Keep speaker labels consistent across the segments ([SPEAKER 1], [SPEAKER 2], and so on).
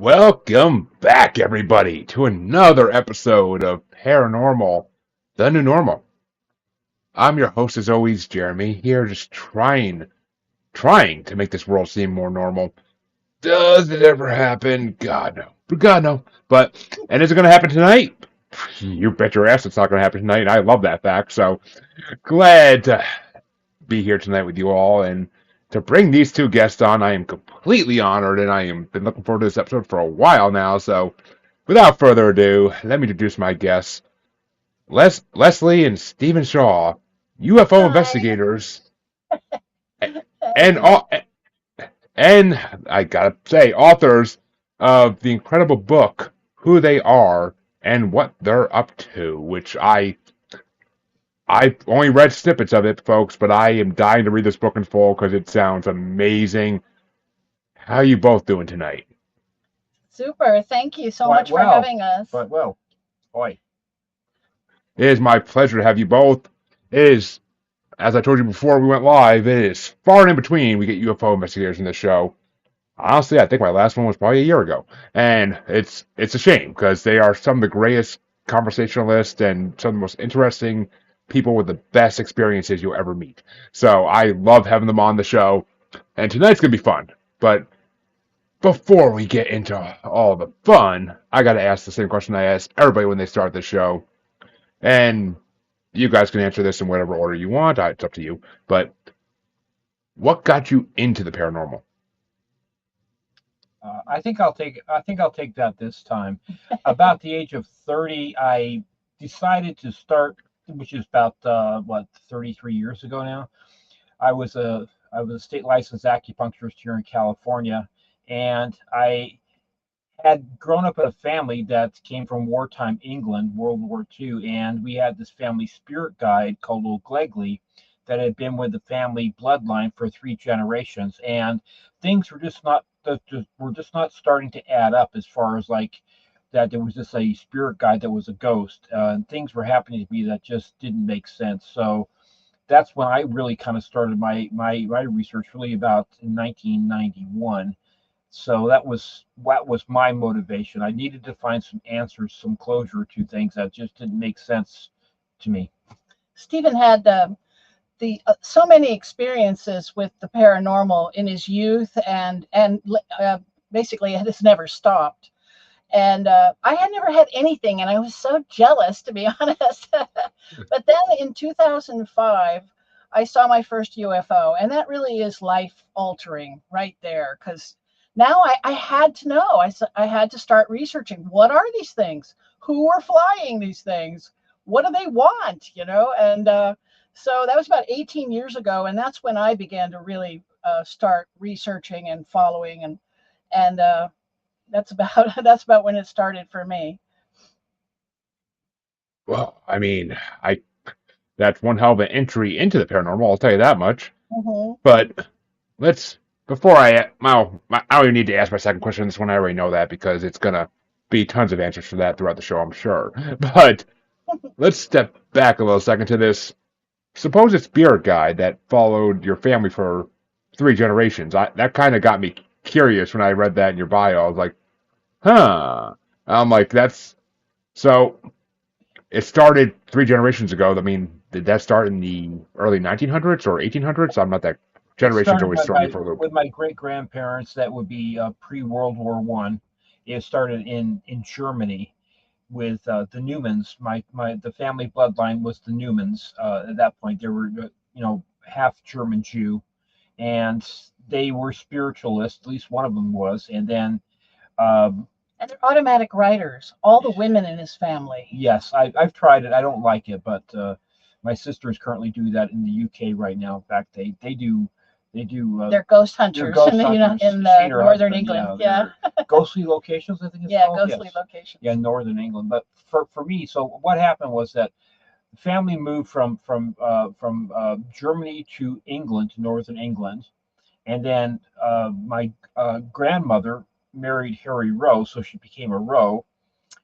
[SPEAKER 1] Welcome back, everybody, to another episode of Paranormal, the New Normal. I'm your host, as always, Jeremy, here just trying to make this world seem more normal. Does it ever happen? God, no. God, no. And is it going to happen tonight? You bet your ass it's not going to happen tonight, and I love that fact, so glad to be here tonight with you all, and to bring these two guests on, I am completely honored, and I am been looking forward to this episode for a while now, so without further ado, let me introduce my guests, Leslie and Stephen Shaw, UFO
[SPEAKER 2] Hi.
[SPEAKER 1] investigators, and and I gotta say, authors of the incredible book Who They Are and What They're Up to, which I only read snippets of it, folks, but I am dying to read this book in full because it sounds amazing. How you both doing tonight?
[SPEAKER 2] Super. Thank you so
[SPEAKER 3] Quite
[SPEAKER 2] much for
[SPEAKER 3] well,
[SPEAKER 2] having us.
[SPEAKER 3] quite well. Oi.
[SPEAKER 1] It is my pleasure to have you both. It is, as I told you before we went live, it is far and in between we get UFO investigators in this show. Honestly, I think my last one was probably a year ago, and it's a shame because they are some of the greatest conversationalists and some of the most interesting people with the best experiences you'll ever meet. So I love having them on the show, and tonight's gonna be fun. But before we get into all the fun, I got to ask the same question I ask everybody when they start the show. And you guys can answer this in whatever order you want. It's up to you. But what got you into the paranormal?
[SPEAKER 3] I think I'll take that this time. About the age of 30, I decided to start, which is about 33 years ago now. I was a state licensed acupuncturist here in California, and I had grown up in a family that came from wartime England, World War II, and we had this family spirit guide called Old Glegley that had been with the family bloodline for 3 generations, and things were just not starting to add up as far as like that there was just a spirit guide that was a ghost, and things were happening to me that just didn't make sense. So that's when I really kind of started my research really about in 1991. So that was my motivation. I needed to find some answers, some closure to things that just didn't make sense to me.
[SPEAKER 2] Stephen had the so many experiences with the paranormal in his youth, and basically it has never stopped. And I had never had anything, and I was so jealous, to be honest. But then in 2005, I saw my first UFO, and that really is life altering right there. Because now I had to know. I had to start researching, what are these things? Who are flying these things? What do they want? And so that was about 18 years ago, and that's when I began to really start researching and following, and that's about that's about when it started for me.
[SPEAKER 1] Well, I mean, I that's one hell of an entry into the paranormal. I'll tell you that much.
[SPEAKER 2] Hmm.
[SPEAKER 1] But let's before I don't even need to ask my second question on this one. I already know that because it's gonna be tons of answers for that throughout the show, I'm sure. But let's step back a little second to this supposed spirit guide that followed your family for 3 generations. That kind of got me curious when I read that in your bio. I was like, huh. I'm like, that's so. It started 3 generations ago. I mean, did that start in the early 1900s or 1800s? I'm not that.
[SPEAKER 3] It
[SPEAKER 1] Generations
[SPEAKER 3] started
[SPEAKER 1] always
[SPEAKER 3] with
[SPEAKER 1] throw me
[SPEAKER 3] my
[SPEAKER 1] for a loop.
[SPEAKER 3] with my great grandparents. That would be pre World War I. It started in Germany with the Newmans. The family bloodline was the Newmans. At that point, they were half German Jew, and they were spiritualists. At least one of them was, and then um,
[SPEAKER 2] And they're automatic writers, all the women in his family.
[SPEAKER 3] yes, I've tried it. I don't like it, but my sisters currently do that in the UK right now. In fact, they do
[SPEAKER 2] They're ghost
[SPEAKER 3] they're
[SPEAKER 2] hunters in
[SPEAKER 3] ghost
[SPEAKER 2] the
[SPEAKER 3] hunters.
[SPEAKER 2] in
[SPEAKER 3] She and
[SPEAKER 2] the
[SPEAKER 3] her
[SPEAKER 2] northern
[SPEAKER 3] husband,
[SPEAKER 2] England.
[SPEAKER 3] yeah,
[SPEAKER 2] Yeah,
[SPEAKER 3] they're ghostly locations. I think it's
[SPEAKER 2] yeah,
[SPEAKER 3] called.
[SPEAKER 2] ghostly
[SPEAKER 3] Yes, yeah,
[SPEAKER 2] locations.
[SPEAKER 3] northern England. But for me, so what happened was that the family moved from Germany to England, to northern England, and then my grandmother married Harry Rowe, so she became a Rowe,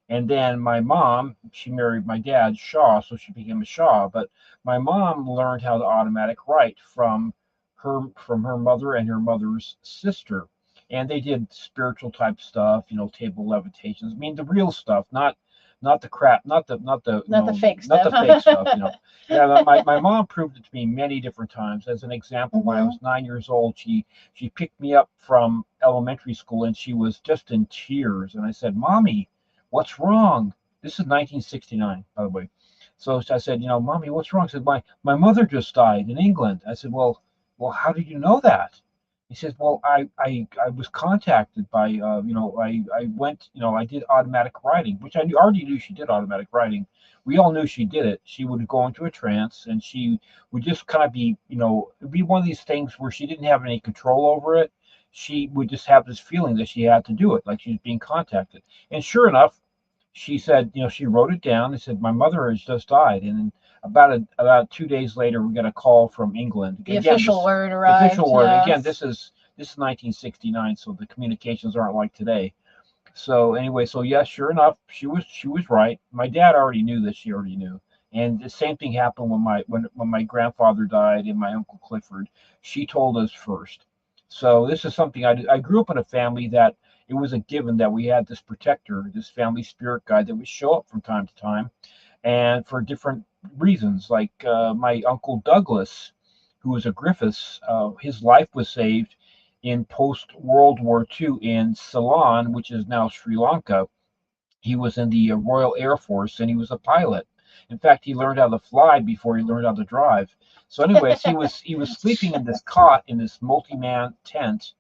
[SPEAKER 3] and then my mom, she married my dad, Shaw, so she became a Shaw. But my mom learned how to automatic write from her mother and her mother's sister. and they did spiritual type stuff, table levitations. I mean, the real stuff, not the crap,
[SPEAKER 2] Not the fake
[SPEAKER 3] not the
[SPEAKER 2] stuff.
[SPEAKER 3] fake stuff. Yeah, my mom proved it to me many different times. As an example, when I
[SPEAKER 2] Mhm.
[SPEAKER 3] was 9 years old, she picked me up from elementary school, and she was just in tears. And I said, "Mommy, what's wrong?" This is 1969, by the way. So I said, "Mommy, what's wrong?" She said, my mother just died in England. I said, well, how did you know that? He says, well, I was contacted by, I went, I did automatic writing, which already knew she did automatic writing. We all knew she did it. She would go into a trance, and she would just kind of be, it'd be one of these things where she didn't have any control over it. She would just have this feeling that she had to do it, like she was being contacted. And sure enough, she said, she wrote it down. They said, my mother has just died. And then about 2 days later, we got a call from England.
[SPEAKER 2] The official word
[SPEAKER 3] The
[SPEAKER 2] arrived.
[SPEAKER 3] official word.
[SPEAKER 2] Yeah.
[SPEAKER 3] Again, this is 1969, so the communications aren't like today. So anyway, so yes, sure enough, she was right. My dad already knew this. She already knew. And the same thing happened when my grandfather died and my uncle Clifford. She told us first. So this is something I grew up in a family that it was a given that we had this protector, this family spirit guide that would show up from time to time, and for different reasons. Like my uncle Douglas, who was a Griffiths, his life was saved in post World War II in Ceylon, which is now Sri Lanka. He was in the Royal Air Force, and he was a pilot. In fact, he learned how to fly before he learned how to drive. So, anyways, he was sleeping in this cot in this multi-man tent,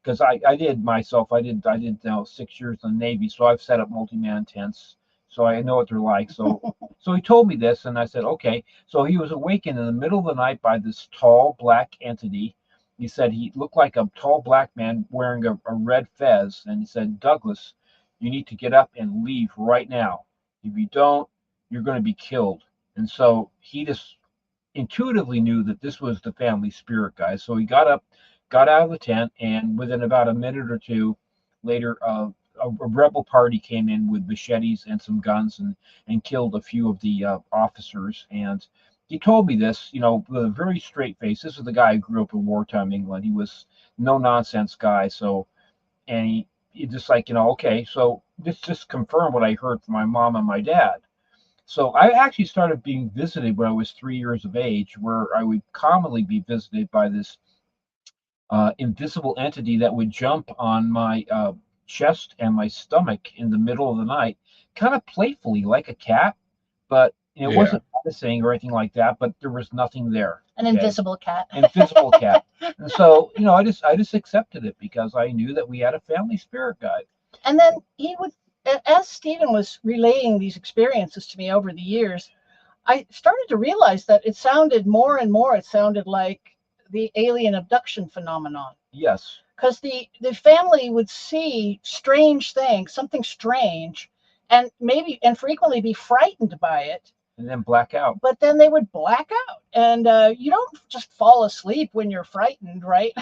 [SPEAKER 3] because I did myself. I did 6 years in the Navy, so I've set up multi-man tents, so I know what they're like. So he told me this, and I said, okay. So he was awakened in the middle of the night by this tall black entity. He said he looked like a tall black man wearing a red fez, and he said, Douglas, you need to get up and leave right now. If you don't, you're going to be killed. And so he just intuitively knew that this was the family spirit guy. So he got up, got out of the tent, and within about a minute or two later, a rebel party came in with machetes and some guns and killed a few of the officers. And he told me this, with a very straight face. This is the guy who grew up in wartime England. He was no nonsense guy. So, and he just like, okay, so this just confirmed what I heard from my mom and my dad. So I actually started being visited when I was 3 years of age, where I would commonly be visited by this invisible entity that would jump on my chest and my stomach in the middle of the night, kind of playfully, like a cat, but it
[SPEAKER 1] Yeah.
[SPEAKER 3] wasn't menacing or anything like that. But there was nothing there.
[SPEAKER 2] An invisible cat.
[SPEAKER 3] Invisible cat. And so, I just accepted it because I knew that we had a family spirit guide.
[SPEAKER 2] And then he would, as Stephen was relaying these experiences to me over the years, I started to realize that it sounded more and more, it sounded like the alien abduction phenomenon.
[SPEAKER 3] Yes.
[SPEAKER 2] Because the family would see strange things, something strange, and frequently be frightened by it.
[SPEAKER 3] And then black out.
[SPEAKER 2] But then they would black out, and you don't just fall asleep when you're frightened, right?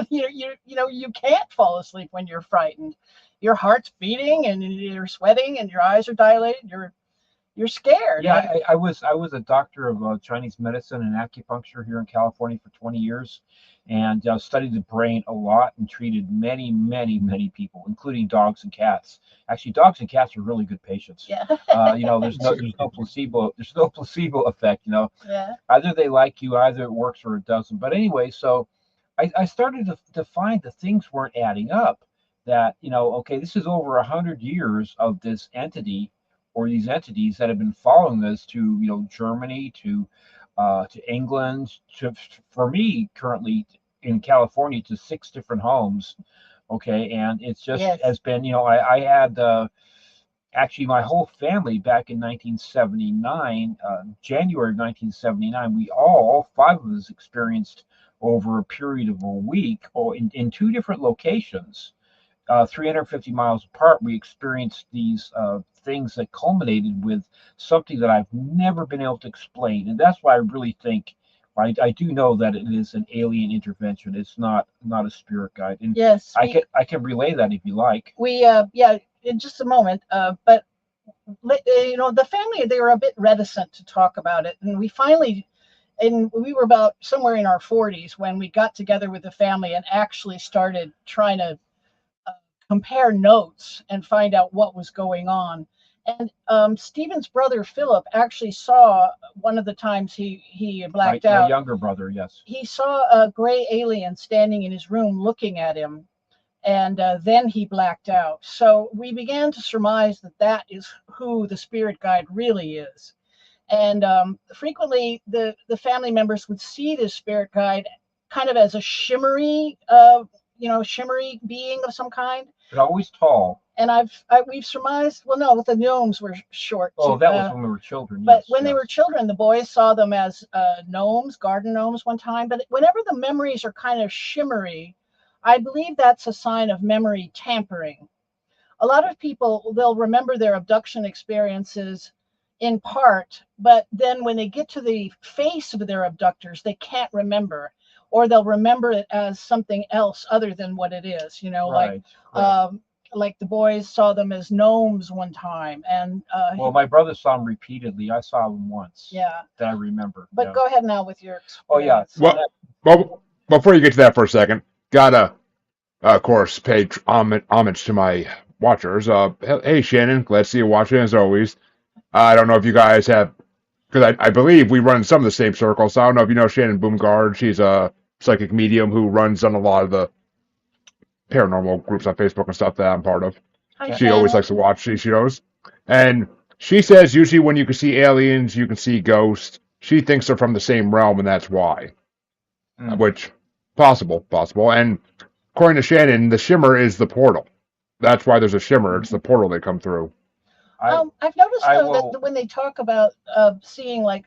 [SPEAKER 2] You can't fall asleep when you're frightened. Your heart's beating, and you're sweating, and your eyes are dilated. You're scared.
[SPEAKER 3] Yeah, I was a doctor of Chinese medicine and acupuncture here in California for 20 years, and studied the brain a lot and treated many, many, many people, including dogs and cats. Actually, dogs and cats are really good patients.
[SPEAKER 2] Yeah.
[SPEAKER 3] There's no placebo. There's no placebo effect.
[SPEAKER 2] Yeah.
[SPEAKER 3] Either they like you, either it works or it doesn't. But anyway, so I started to find that things weren't adding up. That okay, this is over 100 years of this entity or these entities that have been following us to Germany, to England, for me currently in California, to 6 different homes. Okay, and it's just
[SPEAKER 2] Yes.
[SPEAKER 3] has been I had actually my whole family back in 1979, January of 1979. We all 5 of us experienced over a period of a week, or in 2 different locations, 350 miles apart, we experienced these things that culminated with something that I've never been able to explain. And that's why I really think I do know that it is an alien intervention. It's not a spirit guide. And
[SPEAKER 2] Yes.
[SPEAKER 3] I can relay that if you like.
[SPEAKER 2] We in just a moment. But the family, they were a bit reticent to talk about it, and we were about somewhere in our 40s when we got together with the family and actually started trying to compare notes and find out what was going on. And Stephen's brother Philip actually saw one of the times he blacked
[SPEAKER 3] My
[SPEAKER 2] out.
[SPEAKER 3] younger brother, yes.
[SPEAKER 2] He saw a gray alien standing in his room looking at him, and then he blacked out. So we began to surmise that that is who the spirit guide really is. And frequently, the family members would see this spirit guide kind of as a shimmery, shimmery being of some kind.
[SPEAKER 3] But always tall.
[SPEAKER 2] And we've surmised, well, no, the gnomes were short.
[SPEAKER 3] Oh, that was when we were children.
[SPEAKER 2] But
[SPEAKER 3] Yes,
[SPEAKER 2] when they were children, the boys saw them as gnomes, garden gnomes one time. But whenever the memories are kind of shimmery, I believe that's a sign of memory tampering. A lot of people, they'll remember their abduction experiences in part, but then when they get to the face of their abductors, they can't remember, or they'll remember it as something else other than what it is.
[SPEAKER 3] right,
[SPEAKER 2] Like the boys saw them as gnomes one time, and
[SPEAKER 3] well, my brother saw him repeatedly. I saw him once.
[SPEAKER 2] yeah,
[SPEAKER 3] that I remember.
[SPEAKER 2] But
[SPEAKER 3] yeah.
[SPEAKER 2] Go ahead now with your
[SPEAKER 3] Oh yeah.
[SPEAKER 2] experience.
[SPEAKER 1] Well, before you get to that for a second, gotta, of course, pay homage to my watchers. Hey, Shannon, glad to see you watching as always. I don't know if you guys have, because I believe we run some of the same circles. So I don't know if you know Shannon Boomgard. She's a psychic medium who runs on a lot of the paranormal groups on Facebook and stuff that I'm part of.
[SPEAKER 2] Hi,
[SPEAKER 1] She always likes to watch these shows. And she says usually when you can see aliens, you can see ghosts. She thinks they're from the same realm, and that's why. Which, possible. And according to Shannon, the shimmer is the portal. That's why there's a shimmer. It's the portal they come through.
[SPEAKER 2] I've noticed that when they talk about seeing, like,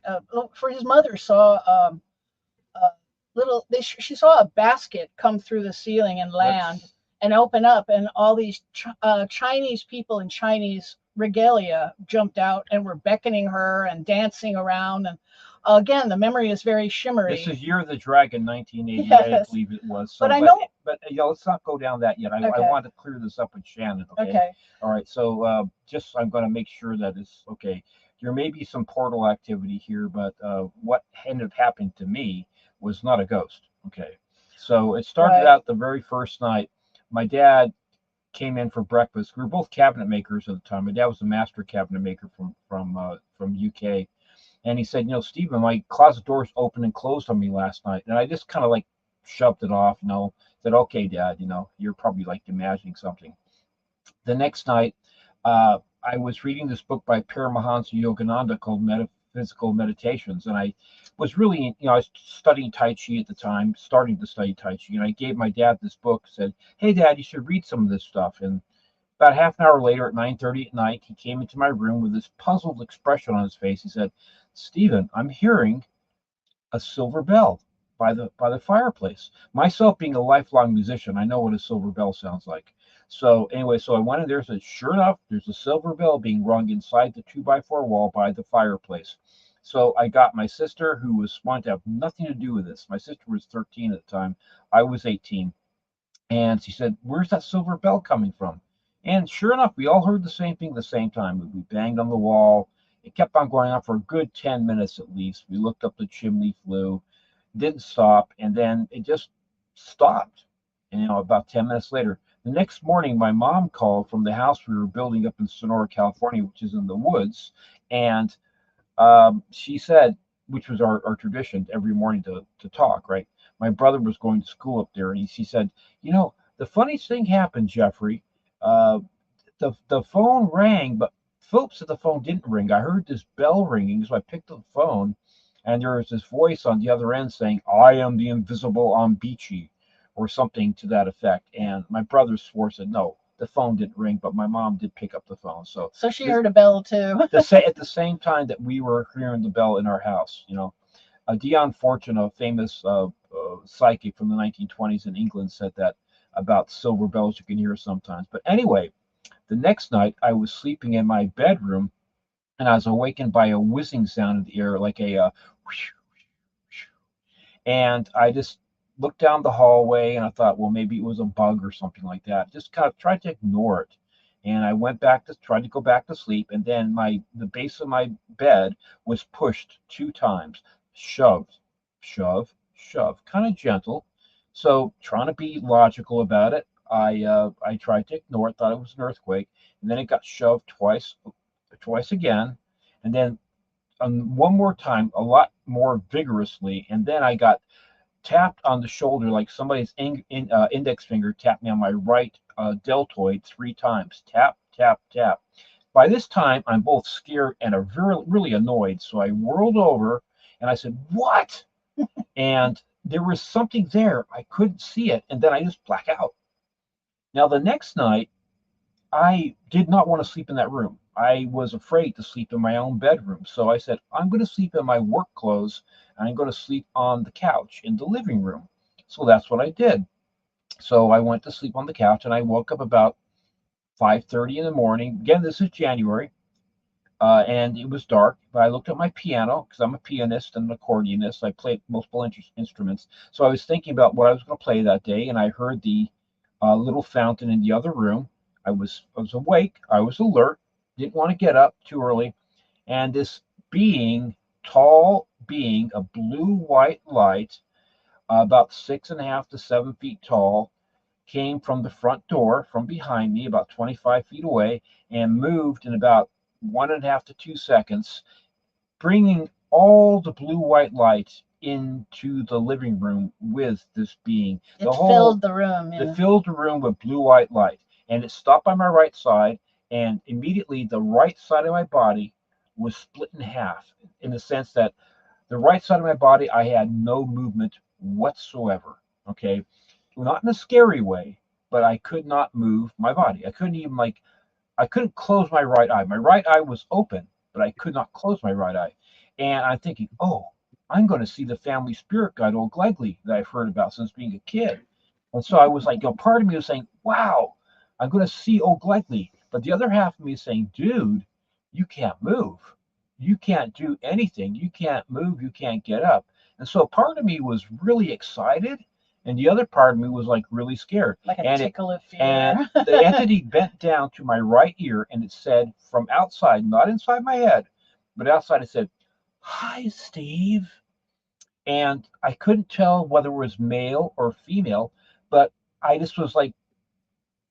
[SPEAKER 2] for his mother saw she saw a basket come through the ceiling and land and open up, and all these Chinese people in Chinese regalia jumped out and were beckoning her and dancing around. And again, the memory is very shimmery.
[SPEAKER 3] This is Year of the Dragon, 1988, yes. I believe it was. So,
[SPEAKER 2] but I know.
[SPEAKER 3] But let's not go down that yet. I want to clear this up with Shannon.
[SPEAKER 2] Okay.
[SPEAKER 3] All right. So I'm going to make sure that it's okay. There may be some portal activity here, but what ended up happening to me was not a ghost. Okay. So it started out the very first night. My dad came in for breakfast. We were both cabinet makers at the time. My dad was a master cabinet maker from UK. And he said, Stephen, my closet doors opened and closed on me last night. And I just kind of like shoved it off, said, okay, Dad, you're probably like imagining something. The next night, I was reading this book by Paramahansa Yogananda called Metaphysical Meditations. And I was really, I was studying Tai Chi at the time, starting to study Tai Chi. And I gave my dad this book, said, hey, Dad, you should read some of this stuff. And about half an hour later at 9:30 at night, he came into my room with this puzzled expression on his face. He said, Stephen, I'm hearing a silver bell by the fireplace. Myself being a lifelong musician, I know what a silver bell sounds like. So anyway, I went in there and said, sure enough, there's a silver bell being rung inside the 2x4 wall by the fireplace. So I got my sister, who was wanting to have nothing to do with this. My sister was 13 at the time. I was 18. And she said, where's that silver bell coming from? And sure enough, we all heard the same thing at the same time. We banged on the wall. It kept on going on for a good 10 minutes at least. We looked up the chimney flue, didn't stop, and then it just stopped. And about 10 minutes later, the next morning, my mom called from the house we were building up in Sonora, California, which is in the woods. And she said, which was our tradition every morning to talk, right? My brother was going to school up there, and she said, the funniest thing happened, Jeffrey. The phone rang, but Philip said the phone didn't ring. I heard this bell ringing, so I picked up the phone, and there was this voice on the other end saying, I am the invisible Ambichi, or something to that effect. And my brother swore, said, no, the phone didn't ring, but my mom did pick up the phone. So
[SPEAKER 2] she heard a bell too.
[SPEAKER 3] At the same time that we were hearing the bell in our house, Dion Fortune, a famous psychic from the 1920s in England, said that about silver bells you can hear sometimes. But anyway, the next night I was sleeping in my bedroom, and I was awakened by a whizzing sound in the air, like a and I just looked down the hallway, and I thought, well, maybe it was a bug or something like that. Just kind of tried to ignore it. And I went back tried to go back to sleep, and then the base of my bed was pushed 2 times. Shoved, shove, shove, kind of gentle. So trying to be logical about it, I tried to ignore it, thought it was an earthquake, and then it got shoved twice again, and then one more time, a lot more vigorously, and then I got tapped on the shoulder like somebody's index finger tapped me on my right deltoid 3 times. Tap, tap, tap. By this time, I'm both scared and really annoyed. So I whirled over and I said, "What?" And there was something there. I couldn't see it. And then I just black out. Now, the next night, I did not want to sleep in that room. I was afraid to sleep in my own bedroom. So I said, I'm going to sleep in my work clothes and I'm going to sleep on the couch in the living room. So that's what I did. So I went to sleep on the couch and I woke up about 5:30 in the morning. Again, this is January, and it was dark. But I looked at my piano because I'm a pianist and an accordionist. I play multiple instruments. So I was thinking about what I was going to play that day, and I heard the little fountain in the other room. I was awake. I was alert. Didn't want to get up too early. And this being, tall being, a blue-white light, about 6.5 to 7 feet tall, came from the front door from behind me, about 25 feet away, and moved in about 1.5 to 2 seconds, bringing all the blue-white light into the living room with this being.
[SPEAKER 2] It filled the room.
[SPEAKER 3] It filled the room with blue-white light, and it stopped by my right side, and immediately the right side of my body was split in half, in the sense that the right side of my body, I had no movement whatsoever. Okay, not in a scary way, but I could not move my body. I couldn't even I couldn't close my right eye. My right eye was open, but I could not close my right eye. And I'm thinking, oh, I'm going to see the family spirit guide, Old Glegley, that I've heard about since being a kid. And so I was like, part of me was saying, wow, I'm going to see Old Glegley. But the other half of me is saying, dude, you can't move. You can't do anything. You can't move. You can't get up. And so part of me was really excited, and the other part of me was like really scared.
[SPEAKER 2] Like a tickle of fear.
[SPEAKER 3] And the entity bent down to my right ear, and it said from outside, not inside my head, but outside, it said, "Hi, Steve." And I couldn't tell whether it was male or female, but I just was like,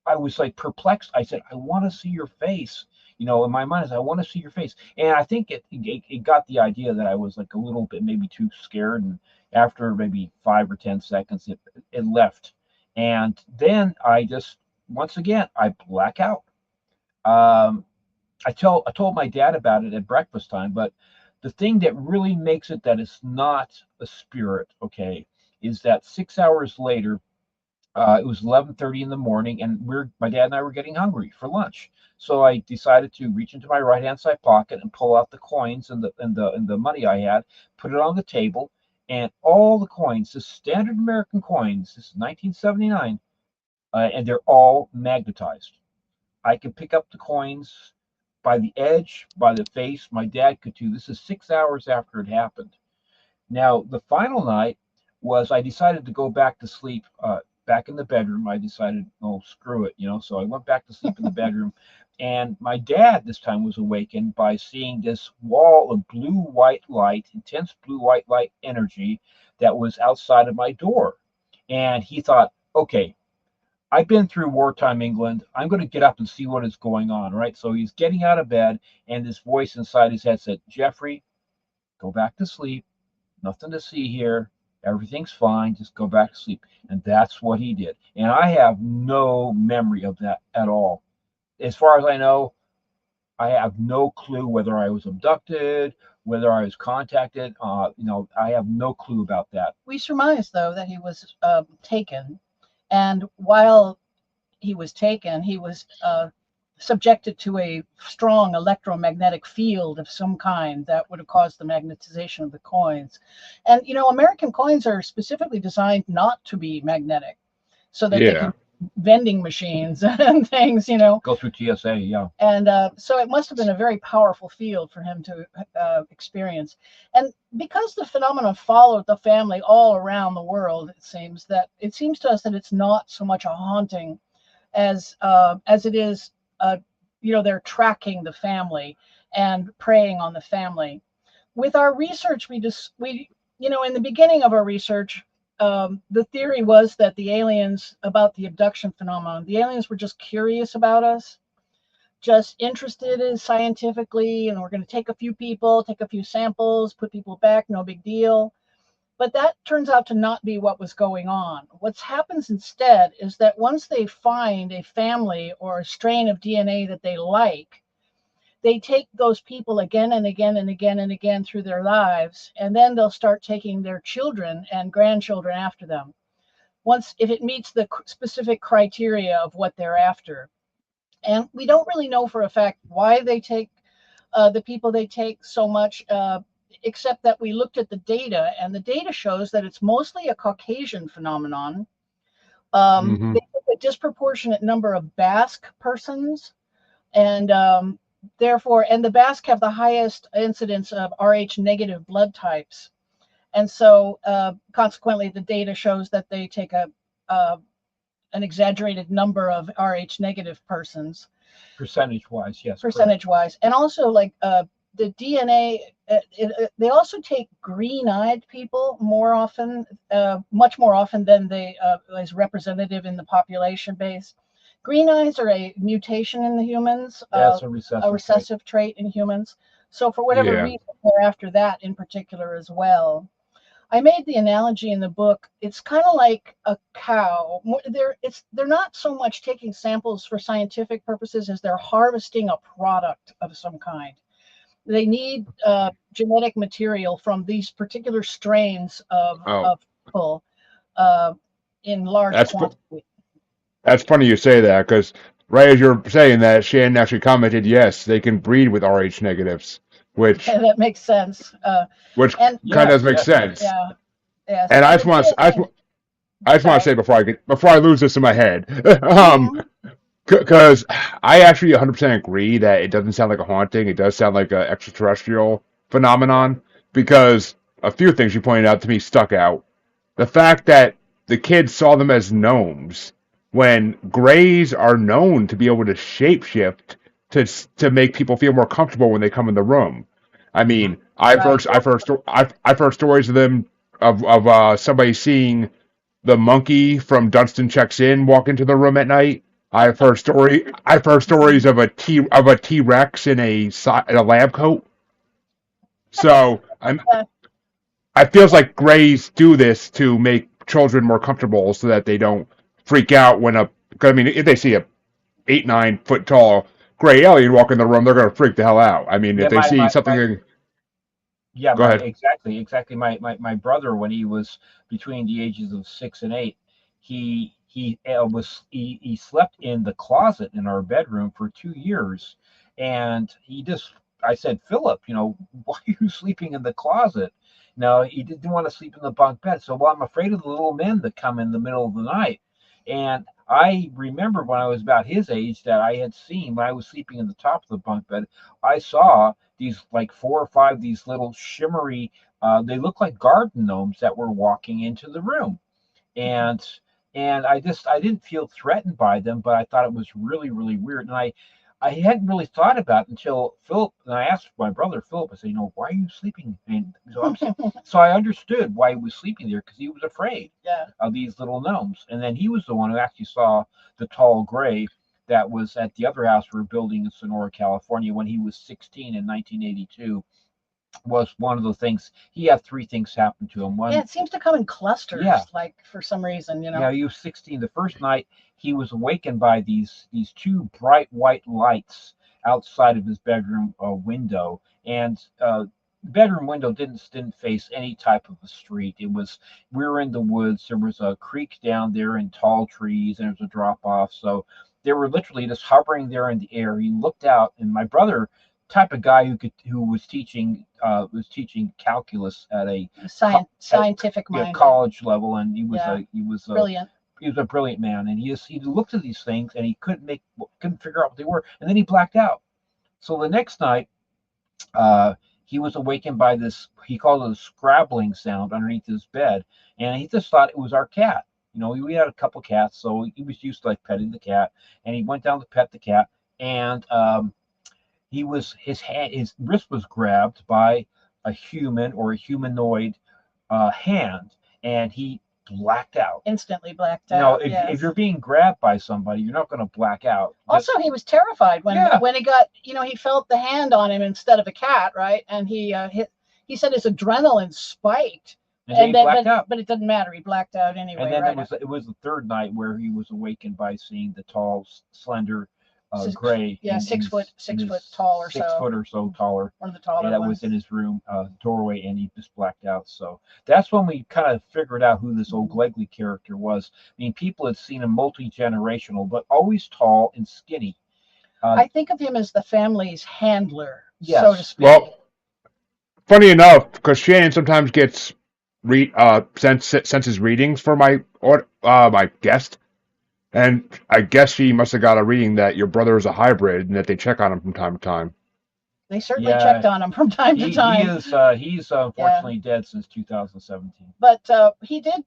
[SPEAKER 3] I was like perplexed. I said, I want to see your face. In my mind, I want to see your face. And I think it got the idea that I was like a little bit maybe too scared. And after maybe 5 or 10 seconds, it left. And then I just, once again, I black out. Um, I told my dad about it at breakfast time, but the thing that really makes it that it's not a spirit, okay, is that 6 hours later, it was 11:30 in the morning, and my dad and I were getting hungry for lunch. So I decided to reach into my right hand side pocket and pull out the coins and the money I had, put it on the table, and all the coins, the standard American coins, this is 1979, and they're all magnetized. I could pick up the coins by the edge, by the face. My dad could too. This is 6 hours after it happened. Now, the final night was I decided to go back to sleep, back in the bedroom. I decided, oh, screw it, So I went back to sleep in the bedroom. And my dad this time was awakened by seeing this wall of blue-white light, intense blue-white light energy that was outside of my door. And he thought, okay, I've been through wartime England. I'm going to get up and see what is going on, right? So he's getting out of bed, and this voice inside his head said, Jeffrey, go back to sleep. Nothing to see here. Everything's fine. Just go back to sleep. And that's what he did. And I have no memory of that at all. As far as I know, I have no clue whether I was abducted, whether I was contacted. I have no clue about that.
[SPEAKER 2] We surmise, though, that he was taken. And while he was taken, he was subjected to a strong electromagnetic field of some kind that would have caused the magnetization of the coins. And, American coins are specifically designed not to be magnetic, so that they can vending machines and things,
[SPEAKER 3] Go through TSA, yeah.
[SPEAKER 2] And so it must have been a very powerful field for him to experience. And because the phenomenon followed the family all around the world, it seems to us that it's not so much a haunting as it is, they're tracking the family and preying on the family. With our research, we in the beginning of our research, the theory was that the aliens, about the abduction phenomenon, the aliens were just curious about us, just interested in scientifically, and we're going to take a few people, take a few samples, put people back, no big deal. But that turns out to not be what was going on. What happens instead is that once they find a family or a strain of DNA that they like, they take those people again and again and again and again through their lives, and then they'll start taking their children and grandchildren after them. Once, if it meets the specific criteria of what they're after. And we don't really know for a fact why they take the people they take so much, except that we looked at the data, and the data shows that it's mostly a Caucasian phenomenon.
[SPEAKER 1] Hmm.
[SPEAKER 2] They take a disproportionate number of Basque persons, and therefore, and the Basque have the highest incidence of Rh negative blood types. And so, consequently, the data shows that they take an exaggerated number of Rh negative persons.
[SPEAKER 3] Percentage wise, yes.
[SPEAKER 2] Percentage wise. And also, like the DNA, they also take green eyed people more often, much more often than they is representative in the population base. Green eyes are a mutation in the humans,
[SPEAKER 3] That's
[SPEAKER 2] a
[SPEAKER 3] a
[SPEAKER 2] recessive trait in humans. So, for whatever
[SPEAKER 1] Yeah.
[SPEAKER 2] reason, they're after that in particular as well. I made the analogy in the book. It's kind of like a cow. They're not so much taking samples for scientific purposes as they're harvesting a product of some kind. They need genetic material from these particular strains
[SPEAKER 1] Oh,
[SPEAKER 2] of people uh, in large
[SPEAKER 1] that's fu-
[SPEAKER 2] quantity.
[SPEAKER 1] that's funny you say that because right as you're saying that, Shannon actually commented, yes, they can breed with Rh negatives, which
[SPEAKER 2] That makes sense.
[SPEAKER 1] which
[SPEAKER 2] And
[SPEAKER 1] kind of
[SPEAKER 3] Yes,
[SPEAKER 1] does make
[SPEAKER 3] yes.
[SPEAKER 1] sense.
[SPEAKER 2] yeah, yes.
[SPEAKER 1] And
[SPEAKER 2] And the DNA.
[SPEAKER 1] I just want to
[SPEAKER 2] Sorry.
[SPEAKER 1] say before I lose this in my head,
[SPEAKER 2] Mhm.
[SPEAKER 1] because I actually 100% agree that it doesn't sound like a haunting. It does sound like an extraterrestrial phenomenon because a few things you pointed out to me stuck out. The fact that the kids saw them as gnomes when grays are known to be able to shapeshift to make people feel more comfortable when they come in the room. I
[SPEAKER 3] Hmm.
[SPEAKER 1] mean,
[SPEAKER 2] Right.
[SPEAKER 1] I've heard stories of them of somebody seeing the monkey from Dunstan Checks In walk into the room at night. I've heard stories of a T Rex in a lab coat. So
[SPEAKER 2] Uh,
[SPEAKER 1] I feels like Greys do this to make children more comfortable so that they don't freak out when a. Cause I mean, if they see a 8, 9 foot tall gray alien walk in the room, they're gonna freak the hell out. I mean, if
[SPEAKER 3] Yeah,
[SPEAKER 1] they see something,
[SPEAKER 3] yeah,
[SPEAKER 1] go ahead.
[SPEAKER 3] exactly. My brother, when he was between the ages of 6 and 8, he slept in the closet in our bedroom for 2 years, and I said, Philip, why are you sleeping in the closet? No, he didn't want to sleep in the bunk bed. So, well, I'm afraid of the little men that come in the middle of the night. And I remember when I was about his age that I had seen when I was sleeping in the top of the bunk bed, I saw these like 4 or 5 these little shimmery they look like garden gnomes that were walking into the room, and I didn't feel threatened by them, but I thought it was really really weird, and I hadn't really thought about it until Philip, and I asked my brother Philip. I said, why are you sleeping? And so I understood why he was sleeping there, because he was afraid
[SPEAKER 2] yeah.
[SPEAKER 3] of these little gnomes. And then he was the one who actually saw the tall gray that was at the other house we were building in Sonora, California, when he was 16 in 1982. Was one of the things he had 3 things happen to him.
[SPEAKER 2] Yeah,
[SPEAKER 3] One,
[SPEAKER 2] it seems to come in clusters,
[SPEAKER 3] yeah,
[SPEAKER 2] like for some reason.
[SPEAKER 3] yeah, he was 16. The first night he was awakened by these two bright white lights outside of his bedroom window, and the bedroom window didn't face any type of a street. We were in the woods. There was a creek down there and tall trees, and there was a drop off. So they were literally just hovering there in the air. He looked out, and my brother, type of guy who was teaching calculus at a
[SPEAKER 2] Scientific mind.
[SPEAKER 3] college level, and
[SPEAKER 2] Yeah. Brilliant.
[SPEAKER 3] he was a brilliant man, and he looked at these things and he couldn't figure out what they were, and then he blacked out. So the next night, he was awakened by this, he called it a scrabbling sound underneath his bed, and he just thought it was our cat. We had a couple cats, so he was used to like petting the cat, and he went down to pet the cat, and his wrist was grabbed by a human or a humanoid hand, and blacked out.
[SPEAKER 2] Instantly blacked
[SPEAKER 3] You know,
[SPEAKER 2] out.
[SPEAKER 3] if
[SPEAKER 2] Yes.
[SPEAKER 3] you're being grabbed by somebody, you're not going to black out.
[SPEAKER 2] Also, he was terrified when
[SPEAKER 3] Yeah.
[SPEAKER 2] when he got, he felt the hand on him instead of a cat, right? And he said his adrenaline spiked,
[SPEAKER 3] And then he blacked
[SPEAKER 2] but
[SPEAKER 3] out.
[SPEAKER 2] it didn't matter. He blacked out anyway.
[SPEAKER 3] And then
[SPEAKER 2] right?
[SPEAKER 3] it was the third night where he was awakened by seeing the tall, slender gray.
[SPEAKER 2] Yeah, 6 foot tall or so.
[SPEAKER 3] 6 foot or so taller.
[SPEAKER 2] One of the taller
[SPEAKER 3] And that
[SPEAKER 2] ones.
[SPEAKER 3] was in his room doorway, and he just blacked out. So that's when we kind of figured out who this old Glegley character was. I mean, people had seen him multi-generational, but always tall and skinny.
[SPEAKER 2] I think of him as the family's handler,
[SPEAKER 3] Yes.
[SPEAKER 2] so to speak.
[SPEAKER 1] Well, funny enough, because Shannon sometimes gets senses readings for my guest, and I guess she must have got a reading that your brother is a hybrid and that they check on him from time to time.
[SPEAKER 2] They certainly checked on him from time to time.
[SPEAKER 3] He's unfortunately dead since 2017.
[SPEAKER 2] But he did,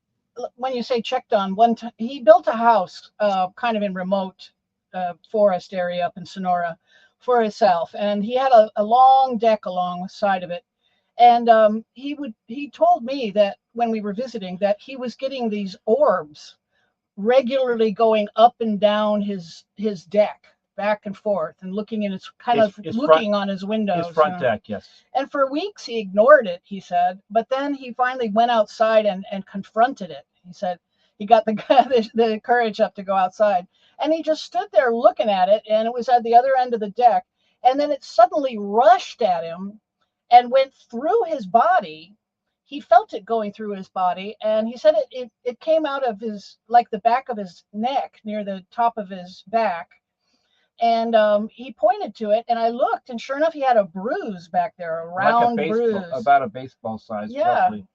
[SPEAKER 2] when you say checked on, he built a house kind of in remote forest area up in Sonora for himself, and he had a long deck alongside of it. And he told me that when we were visiting that he was getting these orbs regularly going up and down his deck, back and forth, and looking in his looking on his windows.
[SPEAKER 3] His front deck, yes.
[SPEAKER 2] And for weeks he ignored it, he said, but then he finally went outside and confronted it. He said he got the courage up to go outside, and he just stood there looking at it, and it was at the other end of the deck, and then it suddenly rushed at him and went through his body. He felt it going through his body, and he said it came out of like the back of his neck, near the top of his back. And he pointed to it, and I looked, and sure enough, he had a bruise back there, a round bruise.
[SPEAKER 3] About a baseball size, roughly.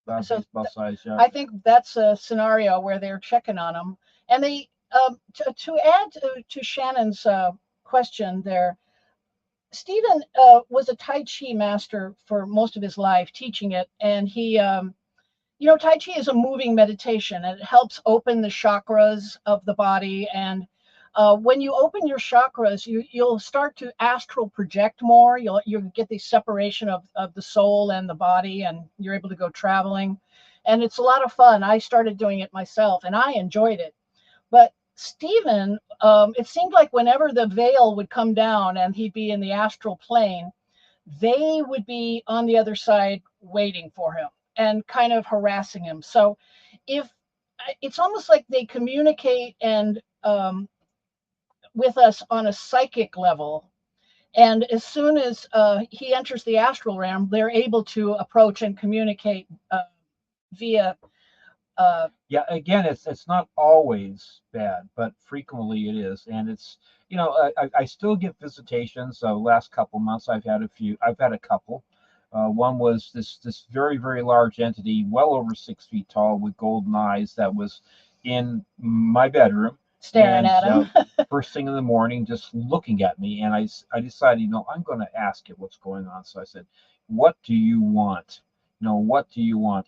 [SPEAKER 3] About a baseball size, yeah.
[SPEAKER 2] I think that's a scenario where they're checking on him. And they, to add to Shannon's question there, Stephen was a Tai Chi master for most of his life, teaching it. And he, Tai Chi is a moving meditation, and it helps open the chakras of the body. And when you open your chakras, you'll start to astral project more. You'll get the separation of the soul and the body, and you're able to go traveling. And it's a lot of fun. I started doing it myself, and I enjoyed it. But Stephen, it seemed like whenever the veil would come down and he'd be in the astral plane, they would be on the other side waiting for him and kind of harassing him. So it's almost like they communicate and with us on a psychic level. And as soon as he enters the astral realm, they're able to approach and communicate via
[SPEAKER 3] yeah, again, it's not always bad, but frequently it is. And it's, I still get visitations. So last couple months I've had a couple. One was this very, very large entity, well over 6 feet tall, with golden eyes, that was in my bedroom,
[SPEAKER 2] staring at him
[SPEAKER 3] first thing in the morning, just looking at me. And I decided, I'm going to ask it what's going on. So I said, what do you want? What do you want?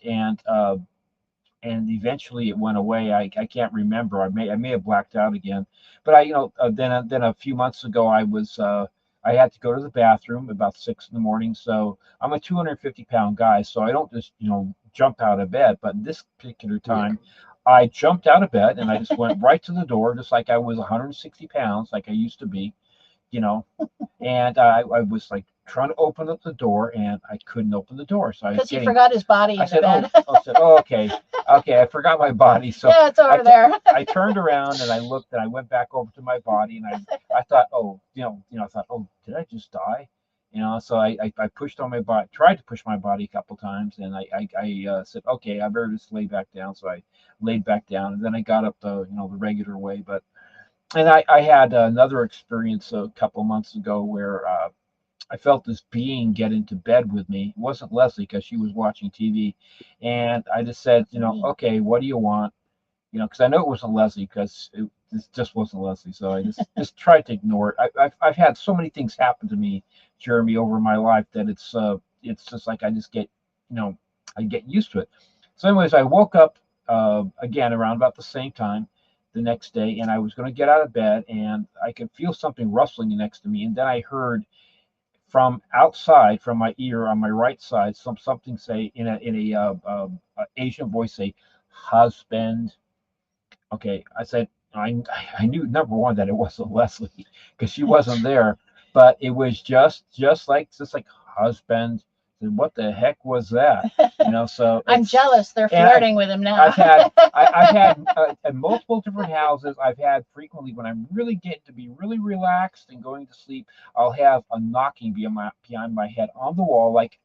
[SPEAKER 3] And eventually it went away. I can't remember. I may have blacked out again. But then a few months ago I had to go to the bathroom about 6 in the morning. So I'm a 250-pound guy, so I don't just jump out of bed. But this particular time, I jumped out of bed and I just went right to the door, just like I was 160 pounds, like I used to be, and I was like trying to open up the door, and I couldn't open the door. So
[SPEAKER 2] because he forgot his body in the bed.
[SPEAKER 3] I said, okay, I forgot my body. So
[SPEAKER 2] yeah, it's over there.
[SPEAKER 3] I turned around and I looked, and I went back over to my body, and I thought, did I just die? So I pushed on my body, tried to push my body a couple times, and I said, okay, I better just lay back down. So I laid back down, and then I got up the regular way. And I had another experience a couple months ago where I felt this being get into bed with me. It wasn't Leslie, because she was watching TV, and I just said, okay, what do you want? Because I know it wasn't Leslie, because it just wasn't Leslie. So I just tried to ignore it. I've had so many things happen to me, Jeremy, over my life, that it's just like I just get I get used to it. So anyways, I woke up again around about the same time the next day, and I was going to get out of bed, and I could feel something rustling next to me, and then I heard from outside, from my ear on my right side, something say in a Asian voice, say, husband. Okay, I said I knew number one that it wasn't Leslie because she wasn't there, but it was just like husband. And what the heck was that? So
[SPEAKER 2] I'm jealous. They're
[SPEAKER 3] and
[SPEAKER 2] flirting with him now.
[SPEAKER 3] I've had at multiple different houses. I've had frequently when I'm really getting to be really relaxed and going to sleep. I'll have a knocking behind my head on the wall, like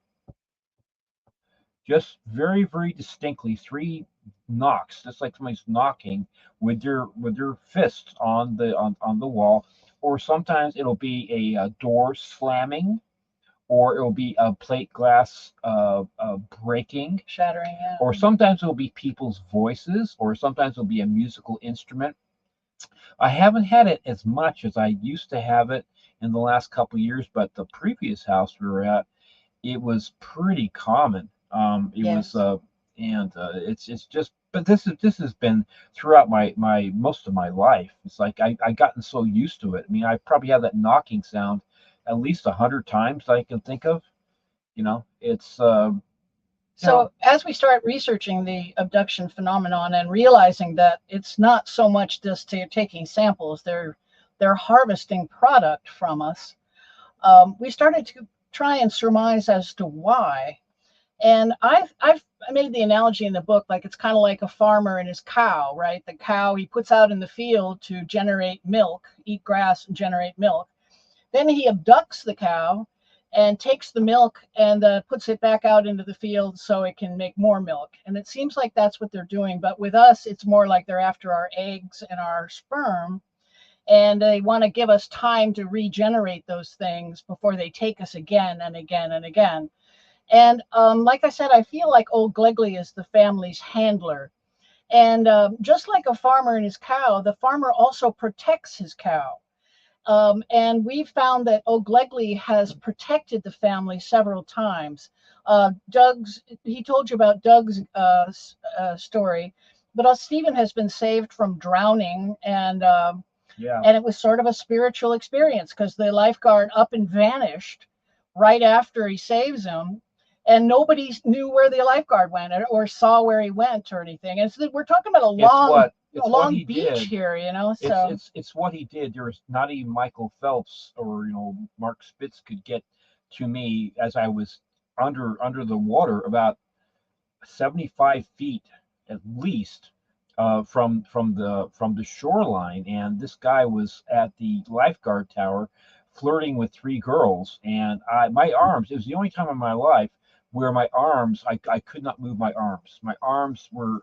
[SPEAKER 3] just very, very distinctly, three knocks, just like somebody's knocking with their fists on the wall. Or sometimes it'll be a door slamming, or it'll be a plate glass breaking,
[SPEAKER 2] Shattering, yeah.
[SPEAKER 3] or sometimes it'll be people's voices, or sometimes it'll be a musical instrument. I haven't had it as much as I used to have it in the last couple of years, but the previous house we were at, it was pretty common. It
[SPEAKER 2] Yes.
[SPEAKER 3] was, and it's just, but this has been throughout my most of my life. It's like I gotten so used to it. I mean, I probably have that knocking sound at least 100 times that I can think of. It's
[SPEAKER 2] So as we start researching the abduction phenomenon and realizing that it's not so much just taking samples, they're harvesting product from us, we started to try and surmise as to why. And I've made the analogy in the book, like it's kind of like a farmer and his cow, right? The cow he puts out in the field to generate milk, eat grass and generate milk. Then he abducts the cow and takes the milk and puts it back out into the field so it can make more milk. And it seems like that's what they're doing. But with us, it's more like they're after our eggs and our sperm. And they want to give us time to regenerate those things before they take us again and again and again. And like I said, I feel like old Glegley is the family's handler. And just like a farmer and his cow, the farmer also protects his cow. And we found that O'Glegley has protected the family several times. He told you about Doug's story, but Stephen has been saved from drowning, and
[SPEAKER 3] yeah.
[SPEAKER 2] and it was sort of a spiritual experience because the lifeguard up and vanished right after he saves him, and nobody knew where the lifeguard went or saw where he went or anything. And so we're talking about a long beach here, So
[SPEAKER 3] it's what he did. There was not even Michael Phelps or Mark Spitz could get to me as I was under the water about 75 feet at least from the shoreline, and this guy was at the lifeguard tower flirting with three girls, and my arms. It was the only time in my life where my arms I could not move my arms. My arms were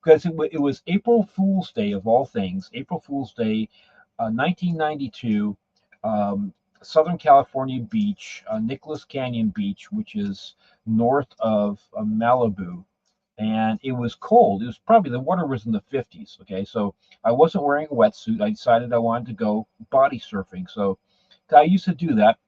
[SPEAKER 3] because it was April Fool's Day of all things. April Fool's Day, 1992, Southern California beach, Nicholas Canyon Beach, which is north of Malibu, and it was cold. It was probably the water was in the 50s. Okay, so I wasn't wearing a wetsuit. I decided I wanted to go body surfing. So I used to do that.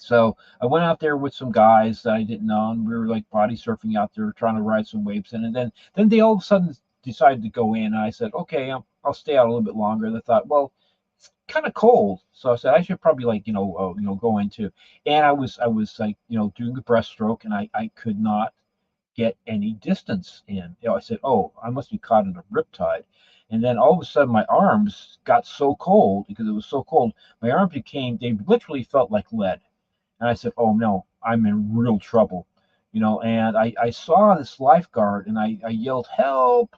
[SPEAKER 3] So I went out there with some guys that I didn't know, and we were like body surfing out there, trying to ride some waves. And then they all of a sudden decided to go in. And I said, okay, I'll stay out a little bit longer. And I thought, well, it's kind of cold, so I said I should probably go in too. And I was like doing the breaststroke, and I could not get any distance in. I said, oh, I must be caught in a riptide. And then all of a sudden, my arms got so cold because it was so cold. My arms they literally felt like lead. And I said, oh no, I'm in real trouble. And I saw this lifeguard, and I yelled, help.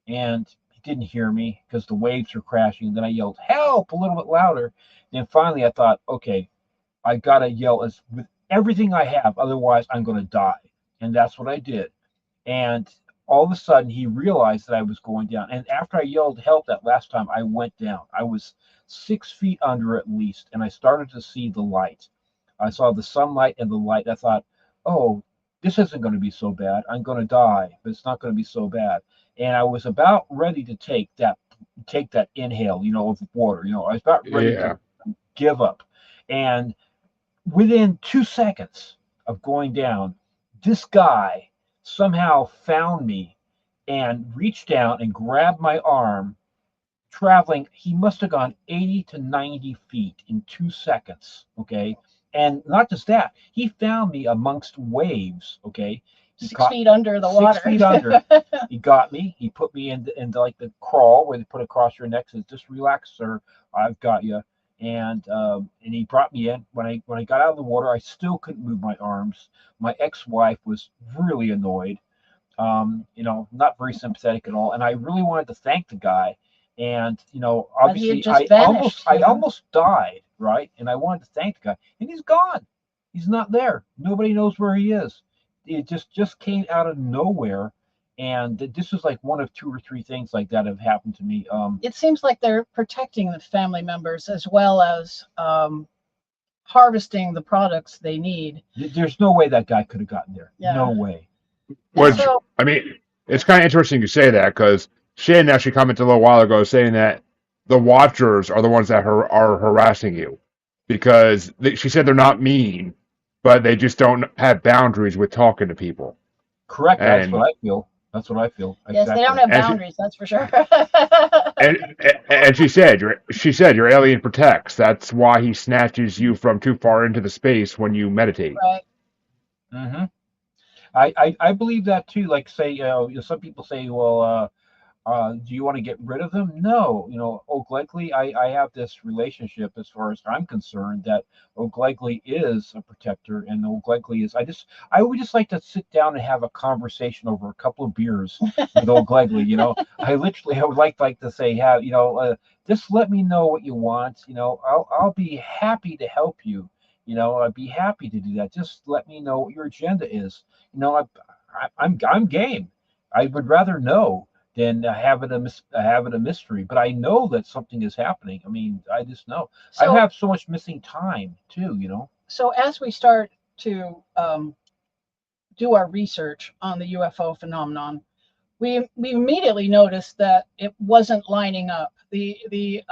[SPEAKER 3] And he didn't hear me because the waves were crashing. And then I yelled, help, a little bit louder. And finally I thought, okay, I got to yell with everything I have. Otherwise, I'm going to die. And that's what I did. And all of a sudden, he realized that I was going down. And after I yelled help that last time, I went down. I was 6 feet under at least, and I started to see the light. I saw the sunlight and the light. I thought, oh, this isn't going to be so bad. I'm going to die, but it's not going to be so bad. And I was about ready to take that inhale, of water. I was about ready to give up. And within 2 seconds of going down, this guy somehow found me and reached down and grabbed my arm, traveling. He must have gone 80 to 90 feet in 2 seconds. Okay. And not just that, he found me amongst waves. Okay.
[SPEAKER 2] 6 feet under the water.
[SPEAKER 3] 6 feet under. He got me. He put me into like the crawl where they put it across your neck. Says, "Just relax, sir. I've got you." And he brought me in. When I got out of the water, I still couldn't move my arms. My ex-wife was really annoyed. Not very sympathetic at all. And I really wanted to thank the guy. And obviously, I almost died, right? And I wanted to thank the guy, and he's gone. He's not there. Nobody knows where he is. It just came out of nowhere, and this was like one of 2 or 3 things like that have happened to me.
[SPEAKER 2] It seems like they're protecting the family members as well as harvesting the products they need.
[SPEAKER 3] There's no way that guy could have gotten there.
[SPEAKER 2] Yeah.
[SPEAKER 3] No way.
[SPEAKER 1] Which, I mean, it's kind of interesting you say that, because Shannon actually commented a little while ago saying that the Watchers are the ones that are harassing you, because she said they're not mean, but they just don't have boundaries with talking to people.
[SPEAKER 3] Correct. That's what I feel.
[SPEAKER 2] Yes, exactly. They don't have boundaries. That's for sure.
[SPEAKER 1] and she said your alien protects. That's why he snatches you from too far into the space when you meditate.
[SPEAKER 2] Right.
[SPEAKER 3] Mm-hmm. I believe that too. Like, say, some people say, well, do you want to get rid of them? No. Oak Legley, I have this relationship, as far as I'm concerned, that Oak Legley is a protector, and Oak Legley is. I would just like to sit down and have a conversation over a couple of beers with Oak Legley. I would like to say, just let me know what you want. I'll be happy to help you. I'd be happy to do that. Just let me know what your agenda is. I'm game. I would rather know than have it a mystery. But I know that something is happening. I mean, I just know. So, I have so much missing time too.
[SPEAKER 2] So as we start to do our research on the UFO phenomenon, we immediately noticed that it wasn't lining up. The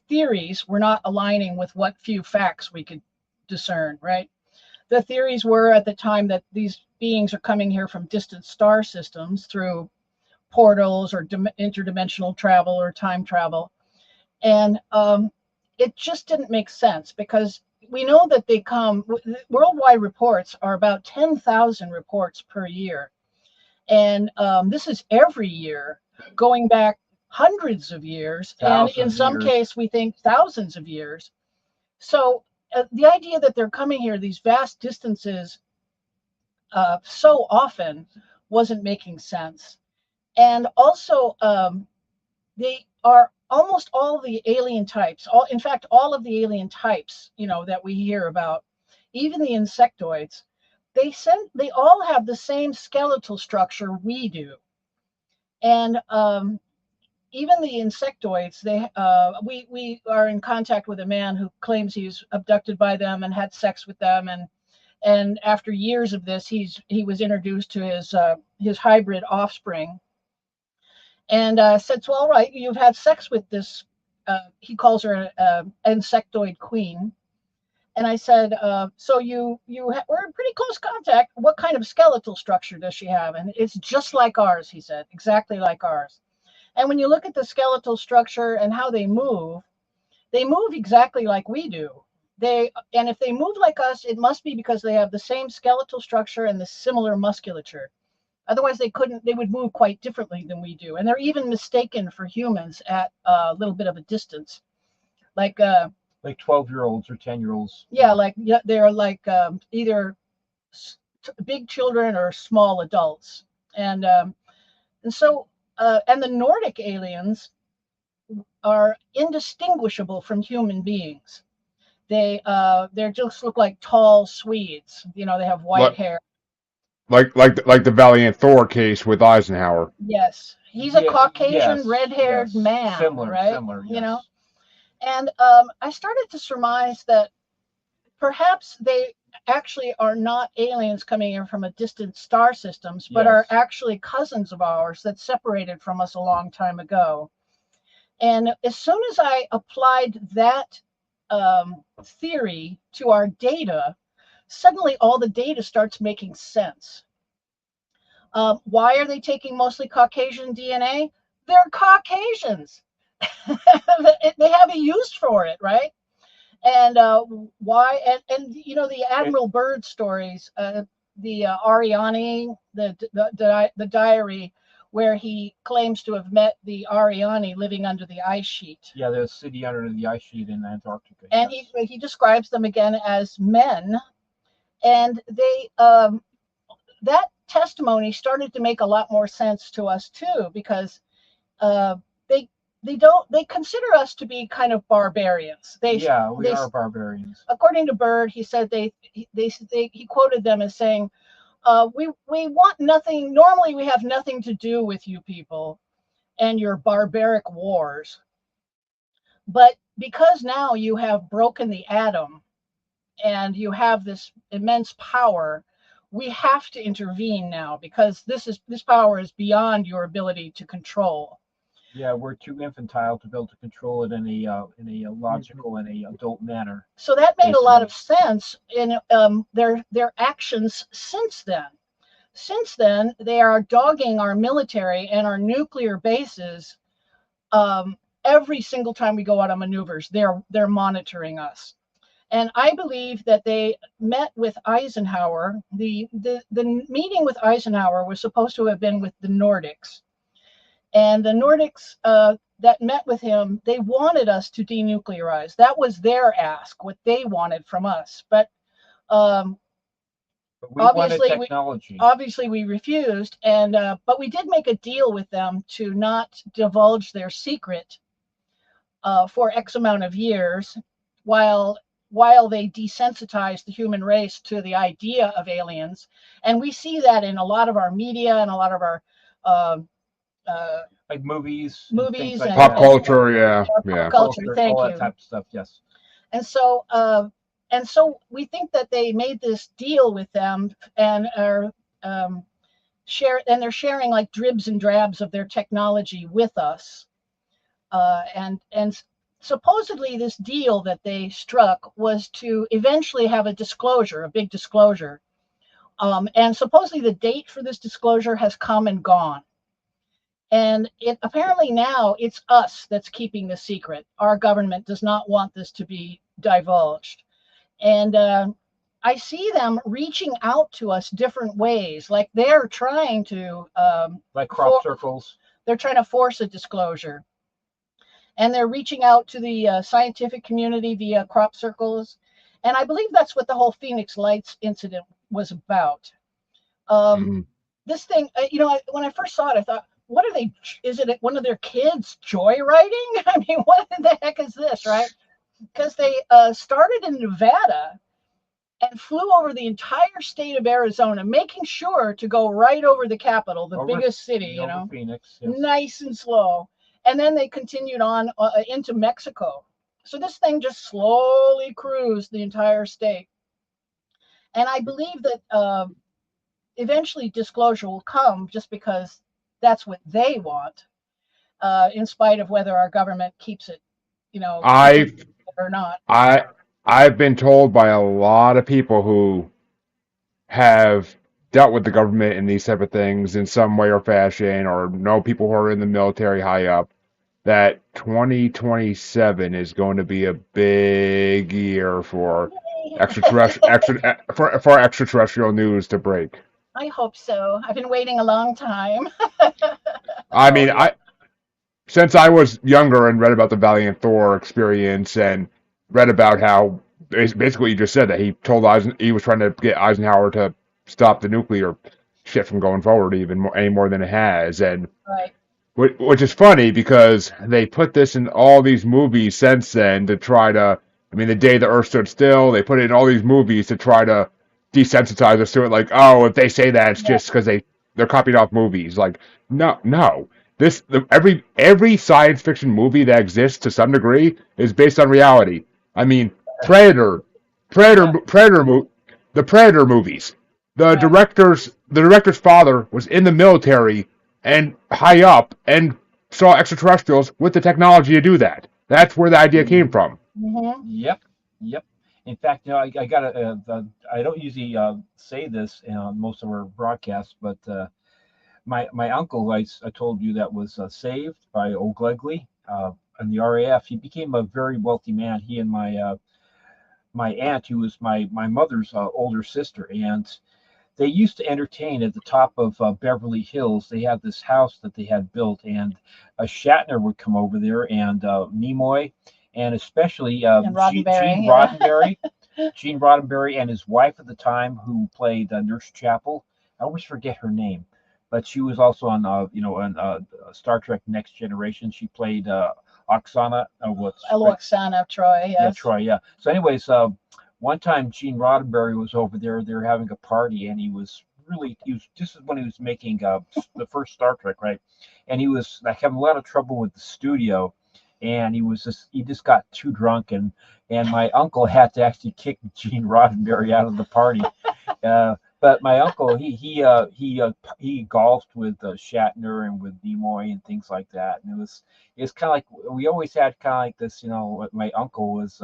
[SPEAKER 2] theories were not aligning with what few facts we could discern, right? The theories were at the time that these beings are coming here from distant star systems through portals or interdimensional travel or time travel. And it just didn't make sense, because we know that they come, worldwide reports are about 10,000 reports per year. And this is every year going back hundreds of years, and in some case we think thousands of years. So the idea that they're coming here these vast distances so often wasn't making sense. And also they are almost all the alien types, all of the alien types that we hear about, even the insectoids, they all have the same skeletal structure we do. And even the insectoids, we are in contact with a man who claims he's abducted by them and had sex with them, and after years of this, he was introduced to his hybrid offspring, and said, "So all right, you've had sex with this." He calls her an insectoid queen, and I said, "So we're in pretty close contact. What kind of skeletal structure does she have?" And it's just like ours, he said, exactly like ours. And when you look at the skeletal structure and how they move exactly like we do. And if they move like us, it must be because they have the same skeletal structure and the similar musculature. Otherwise, they would move quite differently than we do. And they're even mistaken for humans at a little bit of a distance. Like
[SPEAKER 3] 12-year-olds or 10-year-olds.
[SPEAKER 2] Yeah, they're like either big children or small adults. And so and the Nordic aliens are indistinguishable from human beings. They just look like tall Swedes. They have white hair.
[SPEAKER 1] Like the Valiant Thor case with Eisenhower.
[SPEAKER 2] Yes, he's a Caucasian, red-haired man,
[SPEAKER 3] similar,
[SPEAKER 2] right?
[SPEAKER 3] Yes.
[SPEAKER 2] And I started to surmise that perhaps they actually are not aliens coming in from a distant star systems, but are actually cousins of ours that separated from us a long time ago. And as soon as I applied that theory to our data, suddenly all the data starts making sense. Why are they taking mostly Caucasian DNA? They're Caucasians. They have a use for it, right? And why? And the Admiral Byrd stories. Ariani, the diary where he claims to have met the Ariani living under the ice sheet.
[SPEAKER 3] Yeah, the city under the ice sheet in Antarctica.
[SPEAKER 2] And
[SPEAKER 3] yes.
[SPEAKER 2] he describes them again as men, and that testimony started to make a lot more sense to us too, because uh, they they consider us to be kind of barbarians.
[SPEAKER 3] We are barbarians.
[SPEAKER 2] According to Byrd, he said he quoted them as saying, we want nothing. Normally, we have nothing to do with you people and your barbaric wars, but because now you have broken the atom and you have this immense power, we have to intervene now, because this power is beyond your ability to control.
[SPEAKER 3] Yeah, we're too infantile to be able to control it in a logical and a adult manner.
[SPEAKER 2] So that made a lot of sense in their actions since then. Since then, they are dogging our military and our nuclear bases. Every single time we go out on maneuvers, they're monitoring us. And I believe that they met with Eisenhower. The meeting with Eisenhower was supposed to have been with the Nordics. And the Nordics that met with him, they wanted us to denuclearize. That was their ask, what they wanted from us. But
[SPEAKER 3] we wanted technology.
[SPEAKER 2] Obviously, we refused. And but we did make a deal with them to not divulge their secret for X amount of years, while they desensitized the human race to the idea of aliens. And we see that in a lot of our media and a lot of our
[SPEAKER 3] like movies
[SPEAKER 2] and
[SPEAKER 1] pop culture, yeah.
[SPEAKER 2] Pop culture, thank
[SPEAKER 3] all
[SPEAKER 2] you.
[SPEAKER 3] that type of stuff, yes.
[SPEAKER 2] And so we think that they made this deal with them and are they're sharing like dribs and drabs of their technology with us. And supposedly this deal that they struck was to eventually have a big disclosure. And supposedly the date for this disclosure has come and gone. And apparently now it's us that's keeping the secret. Our government does not want this to be divulged. And I see them reaching out to us different ways, like they're trying to
[SPEAKER 3] like crop circles.
[SPEAKER 2] They're trying to force a disclosure. And they're reaching out to the scientific community via crop circles. And I believe that's what the whole Phoenix Lights incident was about. This thing, when I first saw it, I thought, what are they? Is it one of their kids joyriding? I mean, what the heck is this, right? Because they started in Nevada and flew over the entire state of Arizona, making sure to go right over the capital, the biggest city,
[SPEAKER 3] Phoenix, yes.
[SPEAKER 2] Nice and slow. And then they continued on into Mexico. So this thing just slowly cruised the entire state. And I believe that eventually disclosure will come, just because that's what they want, in spite of whether our government keeps it, or not.
[SPEAKER 1] I've been told by a lot of people who have dealt with the government in these type of things in some way or fashion, or know people who are in the military high up, that 2027 is going to be a big year for extraterrestrial news to break.
[SPEAKER 2] I hope so. I've been waiting a long time.
[SPEAKER 1] I mean, since I was younger and read about the Valiant Thor experience and read about how basically what you just said, that he told he was trying to get Eisenhower to stop the nuclear shit from going forward any more than it has, and
[SPEAKER 2] right.
[SPEAKER 1] Which is funny because they put this in all these movies since then to try to. I mean, The Day the Earth Stood Still, they put it in all these movies to try to desensitize us to it. Like, oh, if they say that, it's just because they're copied off movies. Like, no. Every science fiction movie that exists to some degree is based on reality. I mean, the Predator movies. The director's father was in the military and high up and saw extraterrestrials with the technology to do that. That's where the idea came from.
[SPEAKER 2] Mm-hmm.
[SPEAKER 3] Yep. In fact, I got I don't usually say this in most of our broadcasts, but my uncle, I told you, that was saved by old Glegley in the RAF. He became a very wealthy man. He and my aunt, who was my mother's older sister, and they used to entertain at the top of Beverly Hills. They had this house that they had built, and Shatner would come over there, and Nimoy, and especially
[SPEAKER 2] And Roddenberry,
[SPEAKER 3] Gene
[SPEAKER 2] yeah.
[SPEAKER 3] Roddenberry, Gene Roddenberry, and his wife at the time, who played Nurse Chapel. I always forget her name, but she was also on Star Trek Next Generation. She played Oksana.
[SPEAKER 2] Oksana Troy, yes.
[SPEAKER 3] Yeah, Troy. Yeah. So, anyways, one time Gene Roddenberry was over there. They were having a party, and he was this is when he was making the first Star Trek, right? And he was like having a lot of trouble with the studio, and he just got too drunk, and my uncle had to actually kick Gene Roddenberry out of the party. But my uncle, he golfed with Shatner and with Nimoy and things like that, and it's kind of like we always had kind of like this, my uncle was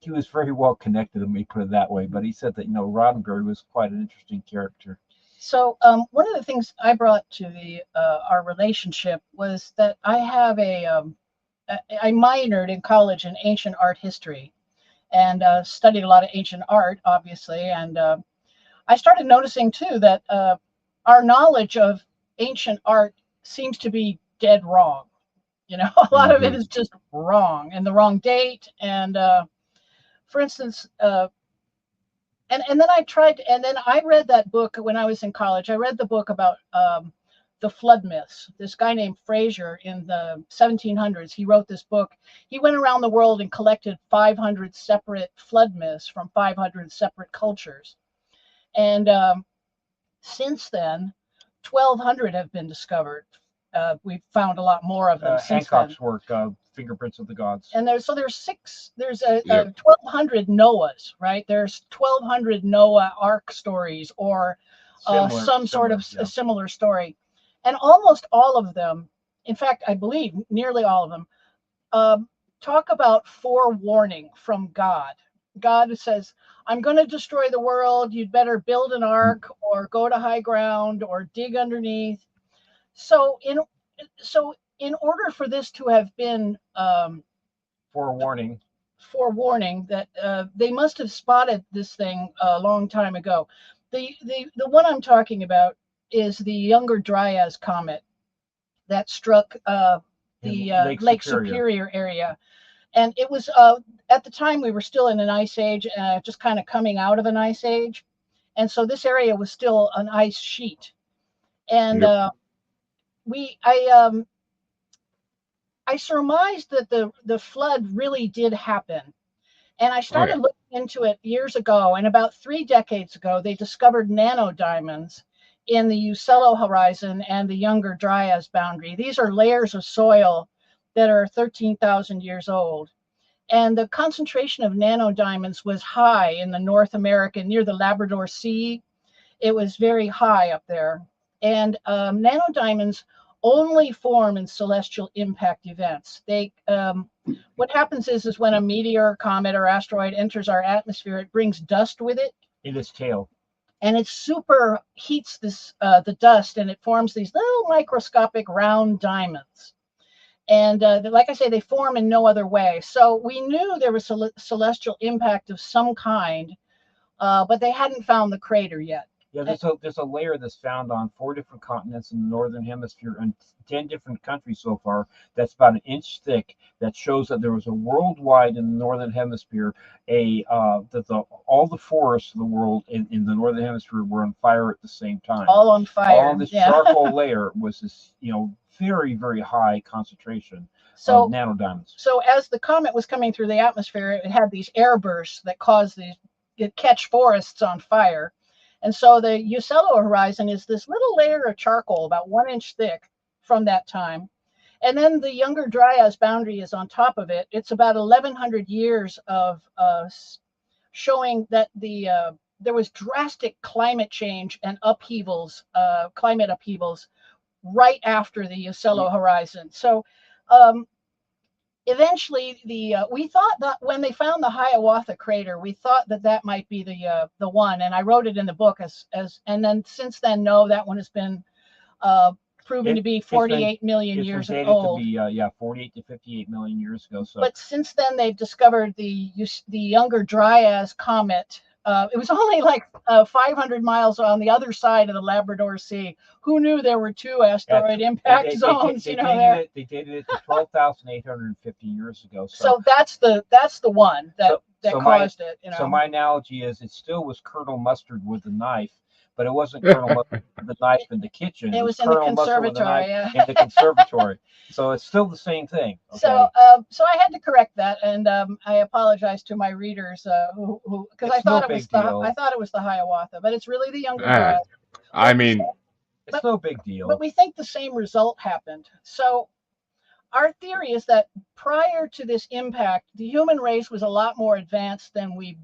[SPEAKER 3] he was very well connected, let me put it that way. But he said that Roddenberry was quite an interesting character.
[SPEAKER 2] So one of the things I brought to the our relationship was that I minored in college in ancient art history, and studied a lot of ancient art, obviously, and I started noticing too that our knowledge of ancient art seems to be dead wrong. A lot of it is just wrong, and the wrong date. And for instance, and then I read that book when I was in college. I read the book about the flood myths. This guy named Fraser in the 1700s, he wrote this book. He went around the world and collected 500 separate flood myths from 500 separate cultures. And since then, 1,200 have been discovered. We've found a lot more of them since
[SPEAKER 3] Hancock's
[SPEAKER 2] then.
[SPEAKER 3] work, Fingerprints of the Gods.
[SPEAKER 2] And there's 1,200 Noahs, right? There's 1,200 Noah Ark stories, or some sort of a similar story. And almost all of them, in fact, I believe nearly all of them, talk about forewarning from God. God says, I'm going to destroy the world. You'd better build an ark, or go to high ground, or dig underneath. So in order for this to have been
[SPEAKER 3] forewarning
[SPEAKER 2] that they must have spotted this thing a long time ago. The one I'm talking about is the Younger Dryas comet that struck the Lake Superior area. And it was at the time we were still in an ice age, just kind of coming out of an ice age. And so this area was still an ice sheet. And I surmised that the flood really did happen. And I started looking into it years ago. And about 3 decades ago, they discovered nanodiamonds in the Uccello horizon and the Younger Dryas boundary. These are layers of soil that are 13,000 years old. And the concentration of nanodiamonds was high in the North America, near the Labrador Sea. It was very high up there. And nanodiamonds only form in celestial impact events. What happens is when a meteor, comet, or asteroid enters our atmosphere, it brings dust with it
[SPEAKER 3] in its tail,
[SPEAKER 2] and it super heats the dust, and it forms these little microscopic round diamonds. And like I say, they form in no other way. So we knew there was a celestial impact of some kind, but they hadn't found the crater yet.
[SPEAKER 3] Yeah, there's a layer that's found on 4 different continents in the northern hemisphere and 10 different countries so far. That's about an inch thick. That shows that there was a worldwide in the northern hemisphere all the forests of the world in the northern hemisphere were on fire at the same time.
[SPEAKER 2] All on fire.
[SPEAKER 3] All on this charcoal layer was this very, very high concentration of nanodiamonds.
[SPEAKER 2] So as the comet was coming through the atmosphere, it had these air bursts that caused it catch forests on fire. And so the Uccello horizon is this little layer of charcoal about 1 inch thick from that time. And then the Younger Dryas boundary is on top of it. It's about 1,100 years of showing that there was drastic climate change and climate upheavals right after the Uccello horizon. So eventually we thought that when they found the Hiawatha crater, we thought that might be the one, and I wrote it in the book and then since then, no, that one has been proven to be 48 million years old.
[SPEAKER 3] To be 48 to 58 million years ago. So,
[SPEAKER 2] but since then they've discovered the Younger Dryas comet It was only like 500 miles on the other side of the Labrador Sea. Who knew there were two asteroid impact zones?
[SPEAKER 3] They
[SPEAKER 2] there.
[SPEAKER 3] They dated it to 12,850 years ago.
[SPEAKER 2] So that's the one that caused it.
[SPEAKER 3] So my analogy is it still was Colonel Mustard with the knife, but it wasn't Colonel Mustard with the knife in the kitchen.
[SPEAKER 2] It was in the conservatory.
[SPEAKER 3] In the conservatory. So it's still the same thing. Okay?
[SPEAKER 2] So I had to correct that, and I apologize to my readers who because I thought it was the Hiawatha, but it's really the Younger Dryas.
[SPEAKER 1] I mean,
[SPEAKER 3] it's no big deal.
[SPEAKER 2] But we think the same result happened. So our theory is that prior to this impact, the human race was a lot more advanced than we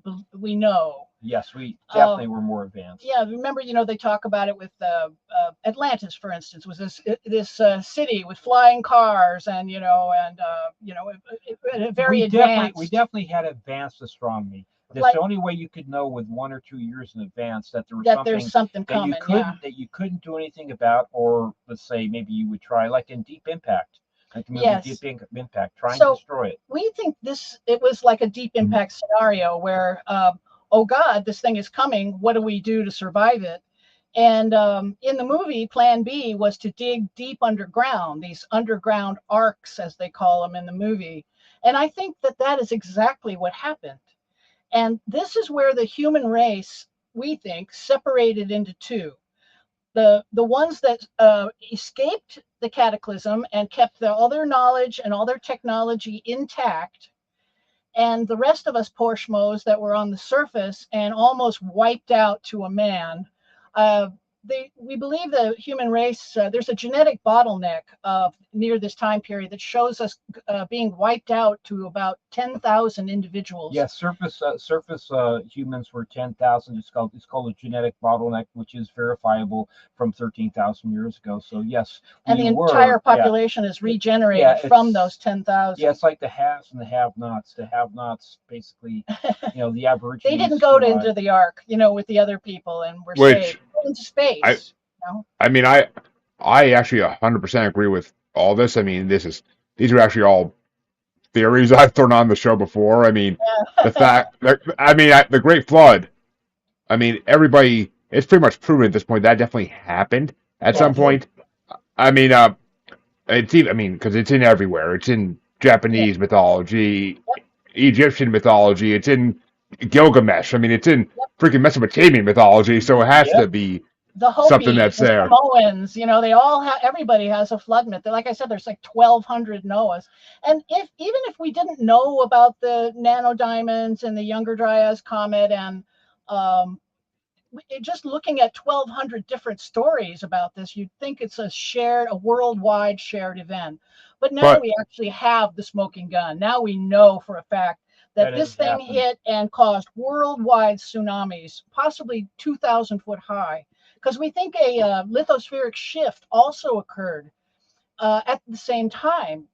[SPEAKER 2] know.
[SPEAKER 3] Yes, we definitely were more advanced.
[SPEAKER 2] Yeah, remember, they talk about it with Atlantis, for instance, was this city with flying cars and very advanced.
[SPEAKER 3] We definitely had advanced astronomy. That's the only way you could know with 1 or 2 years in advance that
[SPEAKER 2] there's something coming.
[SPEAKER 3] That you couldn't do anything about, or let's say maybe you would try, like in Deep Impact. Like the movie Deep Impact, trying to destroy it.
[SPEAKER 2] We think it was like a Deep Impact scenario where, oh God, this thing is coming. What do we do to survive it? And in the movie, Plan B was to dig deep underground, these underground arcs, as they call them in the movie. And I think that is exactly what happened. And this is where the human race, we think, separated into two. The ones that escaped the cataclysm and kept all their knowledge and all their technology intact, and the rest of us poor schmoes that were on the surface and almost wiped out to a man. We believe the human race, there's a genetic bottleneck near this time period that shows us being wiped out to about 10,000 individuals.
[SPEAKER 3] Yes, surface humans were 10,000. It's called a genetic bottleneck, which is verifiable from 13,000 years ago. So yes,
[SPEAKER 2] and the entire population is regenerated from those 10,000.
[SPEAKER 3] Yeah, it's like the haves and the have-nots. The have-nots, basically, the Aborigines.
[SPEAKER 2] They didn't go into the Ark, with the other people, and were saved into space.
[SPEAKER 1] I mean, I actually 100% agree with all this. I mean, these are actually all theories I've thrown on the show before. I mean, the fact that, the Great Flood, I mean, it's pretty much proven at this point that definitely happened at some point. I mean, because it's in everywhere. It's in Japanese mythology, Egyptian mythology. It's in Gilgamesh. I mean, it's in freaking Mesopotamian mythology. So it has to be
[SPEAKER 2] the Hopi,
[SPEAKER 1] something that's there.
[SPEAKER 2] Samoans, they all have. Everybody has a flood myth. Like I said, there's like 1,200 Noahs. And even if we didn't know about the nanodiamonds and the Younger Dryas comet, and just looking at 1,200 different stories about this, you'd think it's a worldwide shared event. But now we actually have the smoking gun. Now we know for a fact that this thing hit and caused worldwide tsunamis, possibly 2,000 foot high. Because we think a lithospheric shift also occurred at the same time.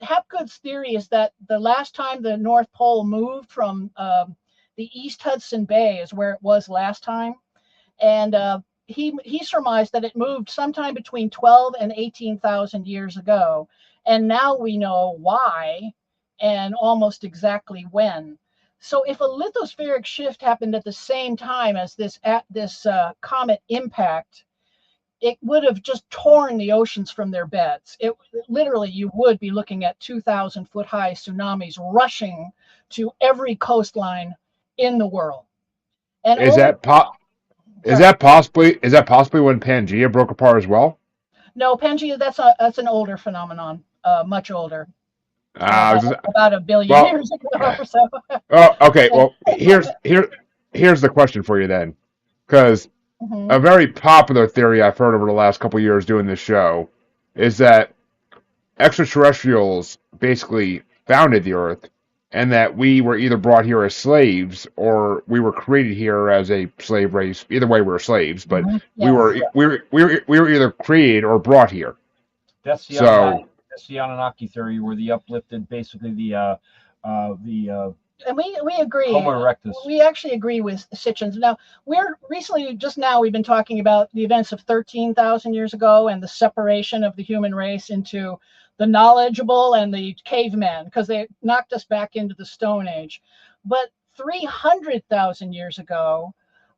[SPEAKER 2] Hapgood's theory is that the last time the North Pole moved from the East Hudson Bay is where it was last time. And he surmised that it moved sometime between 12 and 18,000 years ago. And now we know why and almost exactly when. So if a lithospheric shift happened at the same time as this comet impact, it would have just torn the oceans from their beds. Literally, you would be looking at 2,000 foot high tsunamis rushing to every coastline in the world. And
[SPEAKER 1] is that possibly when Pangea broke apart as well?
[SPEAKER 2] No, Pangea, that's an older phenomenon, much older. About a billion years ago or so.
[SPEAKER 1] Oh, okay. Well, here's the question for you then, because a very popular theory I've heard over the last couple of years doing this show is that extraterrestrials basically founded the Earth, and that we were either brought here as slaves or we were created here as a slave race. Either way, we were slaves, but we were either created or brought here.
[SPEAKER 3] That's the Anunnaki theory, where the uplifted, basically the
[SPEAKER 2] and we agree.
[SPEAKER 3] Homo erectus.
[SPEAKER 2] We actually agree with Sitchins. Now, we've been talking about the events of 13,000 years ago and the separation of the human race into the knowledgeable and the cavemen, because they knocked us back into the Stone Age. But 300,000 years ago,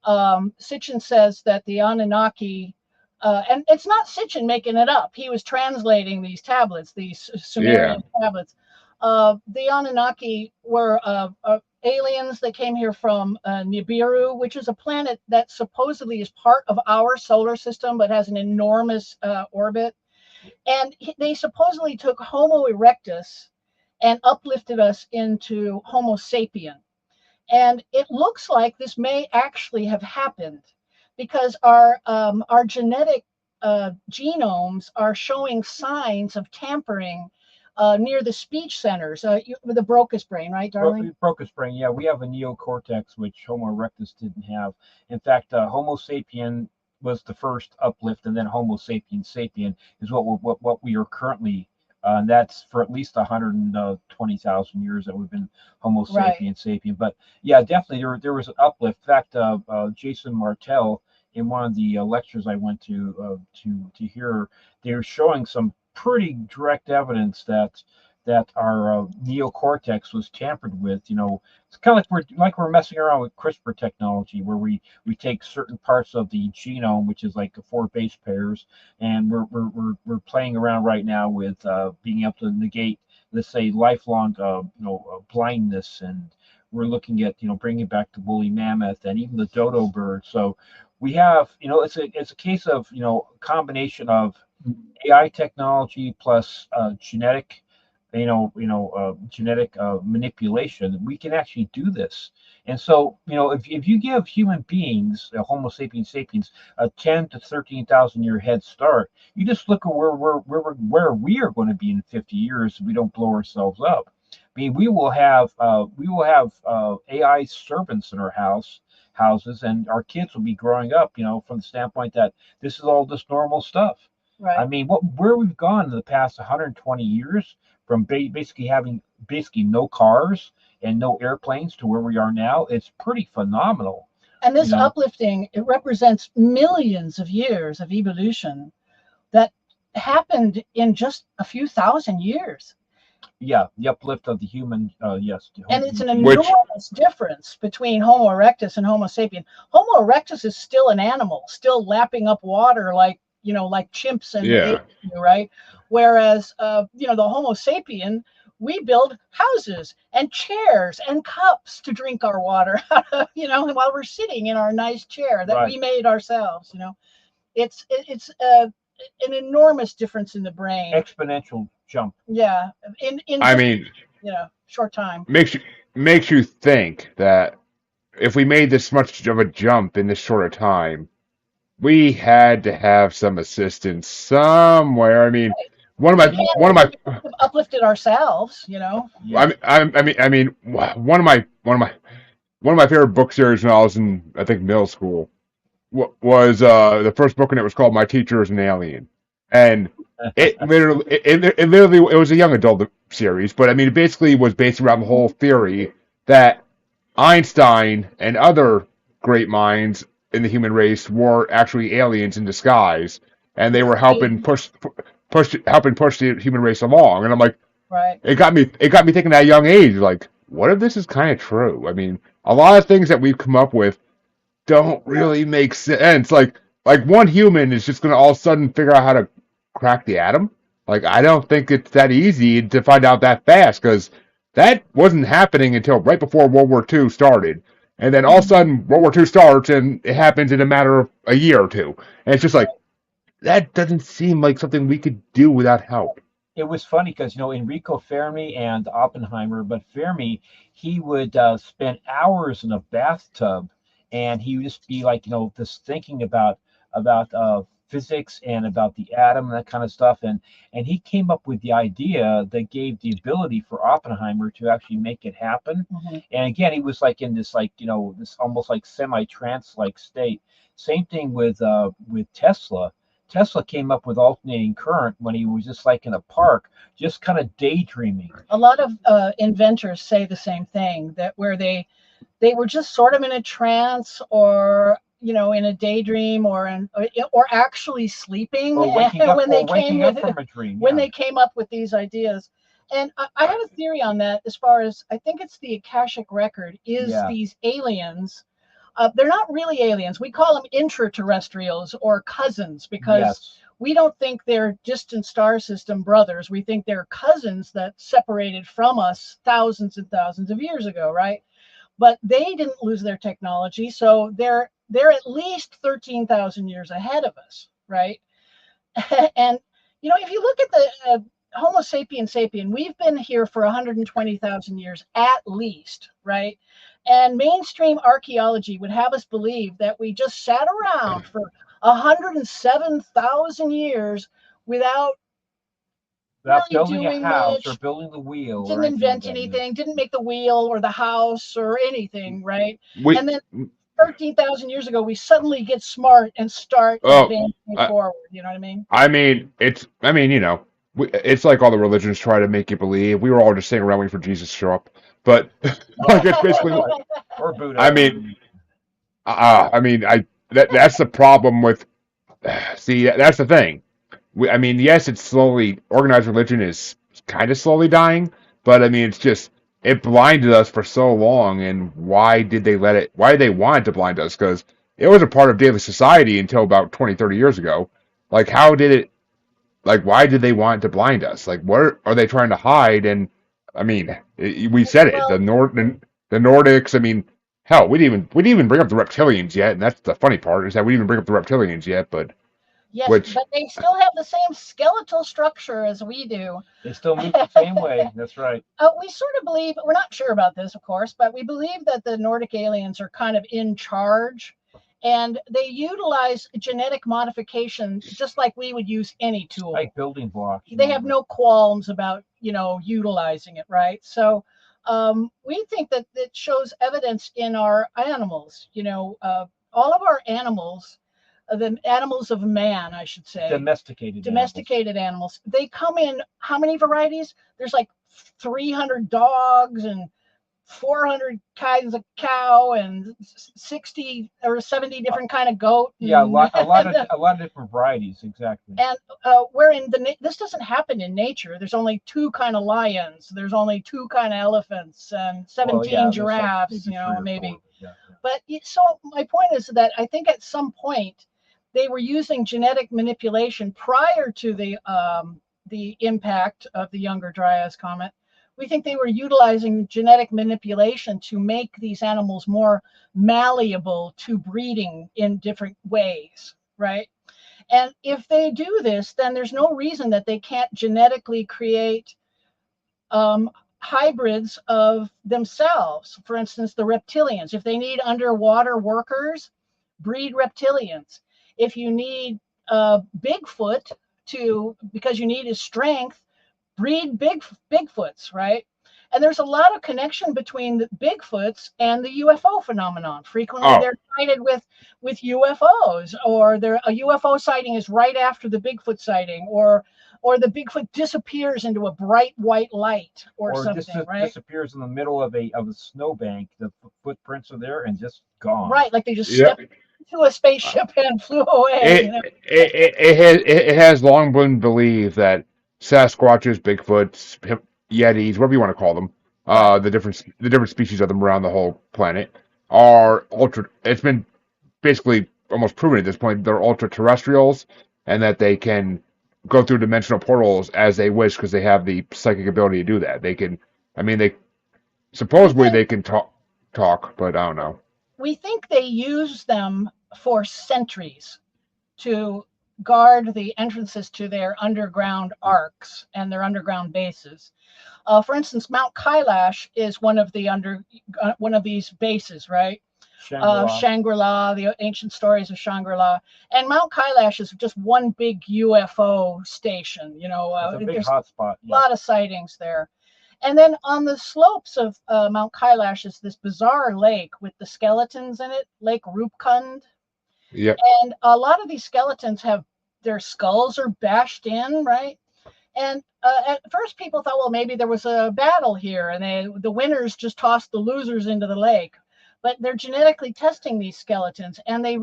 [SPEAKER 2] Sitchin says that the Anunnaki, and it's not Sitchin making it up. He was translating these tablets, these
[SPEAKER 1] Yeah.
[SPEAKER 2] Sumerian tablets. The Anunnaki were aliens that came here from Nibiru, which is a planet that supposedly is part of our solar system, but has an enormous orbit. And they supposedly took Homo erectus and uplifted us into Homo sapien. And it looks like this may actually have happened because our genetic genomes are showing signs of tampering near the speech centers, with the Broca's brain, right, darling?
[SPEAKER 3] Broca's brain, yeah. We have a neocortex, which Homo erectus didn't have. In fact, Homo sapien was the first uplift, and then Homo sapiens sapien is what we are currently. And that's for at least 120,000 years that we've been Homo sapiens sapien. But yeah, definitely there was an uplift. In fact, Jason Martell, in one of the lectures I went to hear, they were showing some pretty direct evidence that our neocortex was tampered with. It's kind of like we're messing around with CRISPR technology, where we take certain parts of the genome, which is like 4 base pairs, and we're playing around right now with being able to negate, let's say, lifelong blindness, and we're looking at bringing back the woolly mammoth and even the dodo bird. So we have it's a case of combination of AI technology plus genetic manipulation. We can actually do this. And so, if you give human beings, Homo sapiens sapiens, a 10 to 13,000 year head start, you just look at where we are going to be in 50 years if we don't blow ourselves up. I mean, we will have AI servants in our houses, and our kids will be growing up, from the standpoint that this is all just normal stuff.
[SPEAKER 2] Right.
[SPEAKER 3] I mean, where we've gone in the past 120 years, from basically having no cars and no airplanes to where we are now, it's pretty phenomenal.
[SPEAKER 2] And this uplifting, it represents millions of years of evolution that happened in just a few thousand years.
[SPEAKER 3] Yeah, the uplift of the human, yes.
[SPEAKER 2] And it's an enormous difference between Homo erectus and Homo sapien. Homo erectus is still an animal, still lapping up water like chimps and apes, right? Whereas, the Homo sapien, we build houses and chairs and cups to drink our water, while we're sitting in our nice chair that we made ourselves. It's an enormous difference in the brain.
[SPEAKER 3] Exponential jump.
[SPEAKER 2] Yeah, in short time.
[SPEAKER 1] Makes you think that if we made this much of a jump in this short a time, we had to have some assistance somewhere. I mean, one of my
[SPEAKER 2] uplifted ourselves,
[SPEAKER 3] Yeah.
[SPEAKER 1] I mean, one of my favorite book series when I was in, I think, middle school was the first book, and it was called My Teacher is an Alien, and it was a young adult series, but I mean, it basically was based around the whole theory that Einstein and other great minds in the human race were actually aliens in disguise, and they were helping push the human race along. And I'm like, it got me thinking at a young age, like, what if this is kind of true? I mean, a lot of things that we've come up with don't really make sense. Like one human is just going to all of a sudden figure out how to crack the atom. Like, I don't think it's that easy to find out that fast, because that wasn't happening until right before World War II started. And then all of a sudden, World War II starts, and it happens in a matter of a year or two. And it's just like, that doesn't seem like something we could do without help.
[SPEAKER 3] It was funny because, Enrico Fermi and Oppenheimer, but Fermi, he would spend hours in a bathtub, and he would just be like, just thinking about physics and about the atom and that kind of stuff, and he came up with the idea that gave the ability for Oppenheimer to actually make it happen. And again, he was like in this this almost like semi-trance like state. Same thing with Tesla. Tesla came up with alternating current when he was just like in a park, just kind of daydreaming.
[SPEAKER 2] A lot of inventors say the same thing, that where they were just sort of in a trance, or in a daydream, or actually sleeping,
[SPEAKER 3] or waking up,
[SPEAKER 2] when they
[SPEAKER 3] waking
[SPEAKER 2] came
[SPEAKER 3] up
[SPEAKER 2] with
[SPEAKER 3] from a dream.
[SPEAKER 2] when they came up with these ideas. And I have a theory on that as far as I think it's the Akashic record is
[SPEAKER 3] Yeah.
[SPEAKER 2] these aliens. They're not really aliens. We call them intraterrestrials or cousins because
[SPEAKER 3] Yes.
[SPEAKER 2] we don't think they're distant star system brothers. We think they're cousins that separated from us thousands and thousands of years ago, right? But they didn't lose their technology, so they're at least 13,000 years ahead of us, right? And if you look at the Homo sapiens sapien, we've been here for 120,000 years at least, right? And mainstream archaeology would have us believe that we just sat around for 107,000 years without
[SPEAKER 3] Without
[SPEAKER 2] really
[SPEAKER 3] building a
[SPEAKER 2] doing
[SPEAKER 3] house or
[SPEAKER 2] much,
[SPEAKER 3] building the wheel or
[SPEAKER 2] didn't
[SPEAKER 3] anything like
[SPEAKER 2] invent
[SPEAKER 3] that.
[SPEAKER 2] anything, didn't make the wheel or the house or anything, right?
[SPEAKER 1] We,
[SPEAKER 2] And then 13,000 years ago, we suddenly get smart and start
[SPEAKER 1] oh,
[SPEAKER 2] advancing
[SPEAKER 1] I,
[SPEAKER 2] forward. You know what I mean?
[SPEAKER 1] I mean, it's like all the religions try to make you believe. We were all just sitting around waiting for Jesus to show up, but like it's basically,
[SPEAKER 3] Or Buddha.
[SPEAKER 1] I mean, that's the problem with. See, that's the thing. I mean, yes, it's slowly organized religion is kind of slowly dying, but I mean, it's just it blinded us for so long. And why did they let it? Why did they want it to blind us? Because it was a part of daily society until about 20, 30 years ago. Like, how did it? Like, why did they want to blind us? Like, what are they trying to hide? And I mean, we said it.
[SPEAKER 2] Well,
[SPEAKER 1] The Nordics. I mean, hell, we didn't even bring up the reptilians yet, and that's the funny part is that we didn't even bring up the reptilians yet. But
[SPEAKER 2] yes,
[SPEAKER 1] which
[SPEAKER 2] but they still have the same skeletal structure as we do.
[SPEAKER 3] They still move the same way. That's right.
[SPEAKER 2] We sort of believe, we're not sure about this, of course, but we believe that the Nordic aliens are kind of in charge and they utilize genetic modification just like we would use any tool.
[SPEAKER 3] Like building blocks.
[SPEAKER 2] They have no qualms about, utilizing it, right? So we think that it shows evidence in our animals, all of our animals, the animals of man, I should say, domesticated animals. They come in how many varieties? There's like 300 dogs and 400 kinds of cow and 60 or 70 different kind of goat.
[SPEAKER 3] Yeah, a lot of different varieties, exactly.
[SPEAKER 2] And this doesn't happen in nature. There's only 2 kind of lions. There's only 2 kind of elephants and 17 giraffes. Like maybe. Yeah. But so my point is that I think at some point they were using genetic manipulation prior to the impact of the Younger Dryas comet. We think they were utilizing genetic manipulation to make these animals more malleable to breeding in different ways, right? And if they do this, then there's no reason that they can't genetically create hybrids of themselves. For instance, the reptilians. If they need underwater workers, breed reptilians. If you need Bigfoot because you need his strength, breed Bigfoots, right? And there's a lot of connection between the Bigfoots and the UFO phenomenon. Frequently, they're sighted with UFOs, or a UFO sighting is right after the Bigfoot sighting, or the Bigfoot disappears into a bright white light, or something, right?
[SPEAKER 3] Disappears in the middle of a snowbank. The footprints are there and just gone.
[SPEAKER 2] Right, like they just stepped into a spaceship and flew away.
[SPEAKER 1] It has long been believed that Sasquatches, Bigfoots, Yetis, whatever you want to call them, the different species of them around the whole planet are ultra. It's been basically almost proven at this point they're ultra terrestrials, and that they can go through dimensional portals as they wish because they have the psychic ability to do that. They can. I mean, they supposedly they can talk, but I don't know.
[SPEAKER 2] We think they use them for sentries to guard the entrances to their underground arcs and their underground bases. For instance, Mount Kailash is one of these bases, right? Shangri-La, the ancient stories of Shangri-La, and Mount Kailash is just one big UFO station.
[SPEAKER 3] It's a big hotspot.
[SPEAKER 2] A lot of sightings there. And then on the slopes of Mount Kailash is this bizarre lake with the skeletons in it, Lake Rupkund.
[SPEAKER 1] Yeah.
[SPEAKER 2] And a lot of these skeletons have their skulls are bashed in, right? And at first people thought, well, maybe there was a battle here and the winners just tossed the losers into the lake. But they're genetically testing these skeletons, and they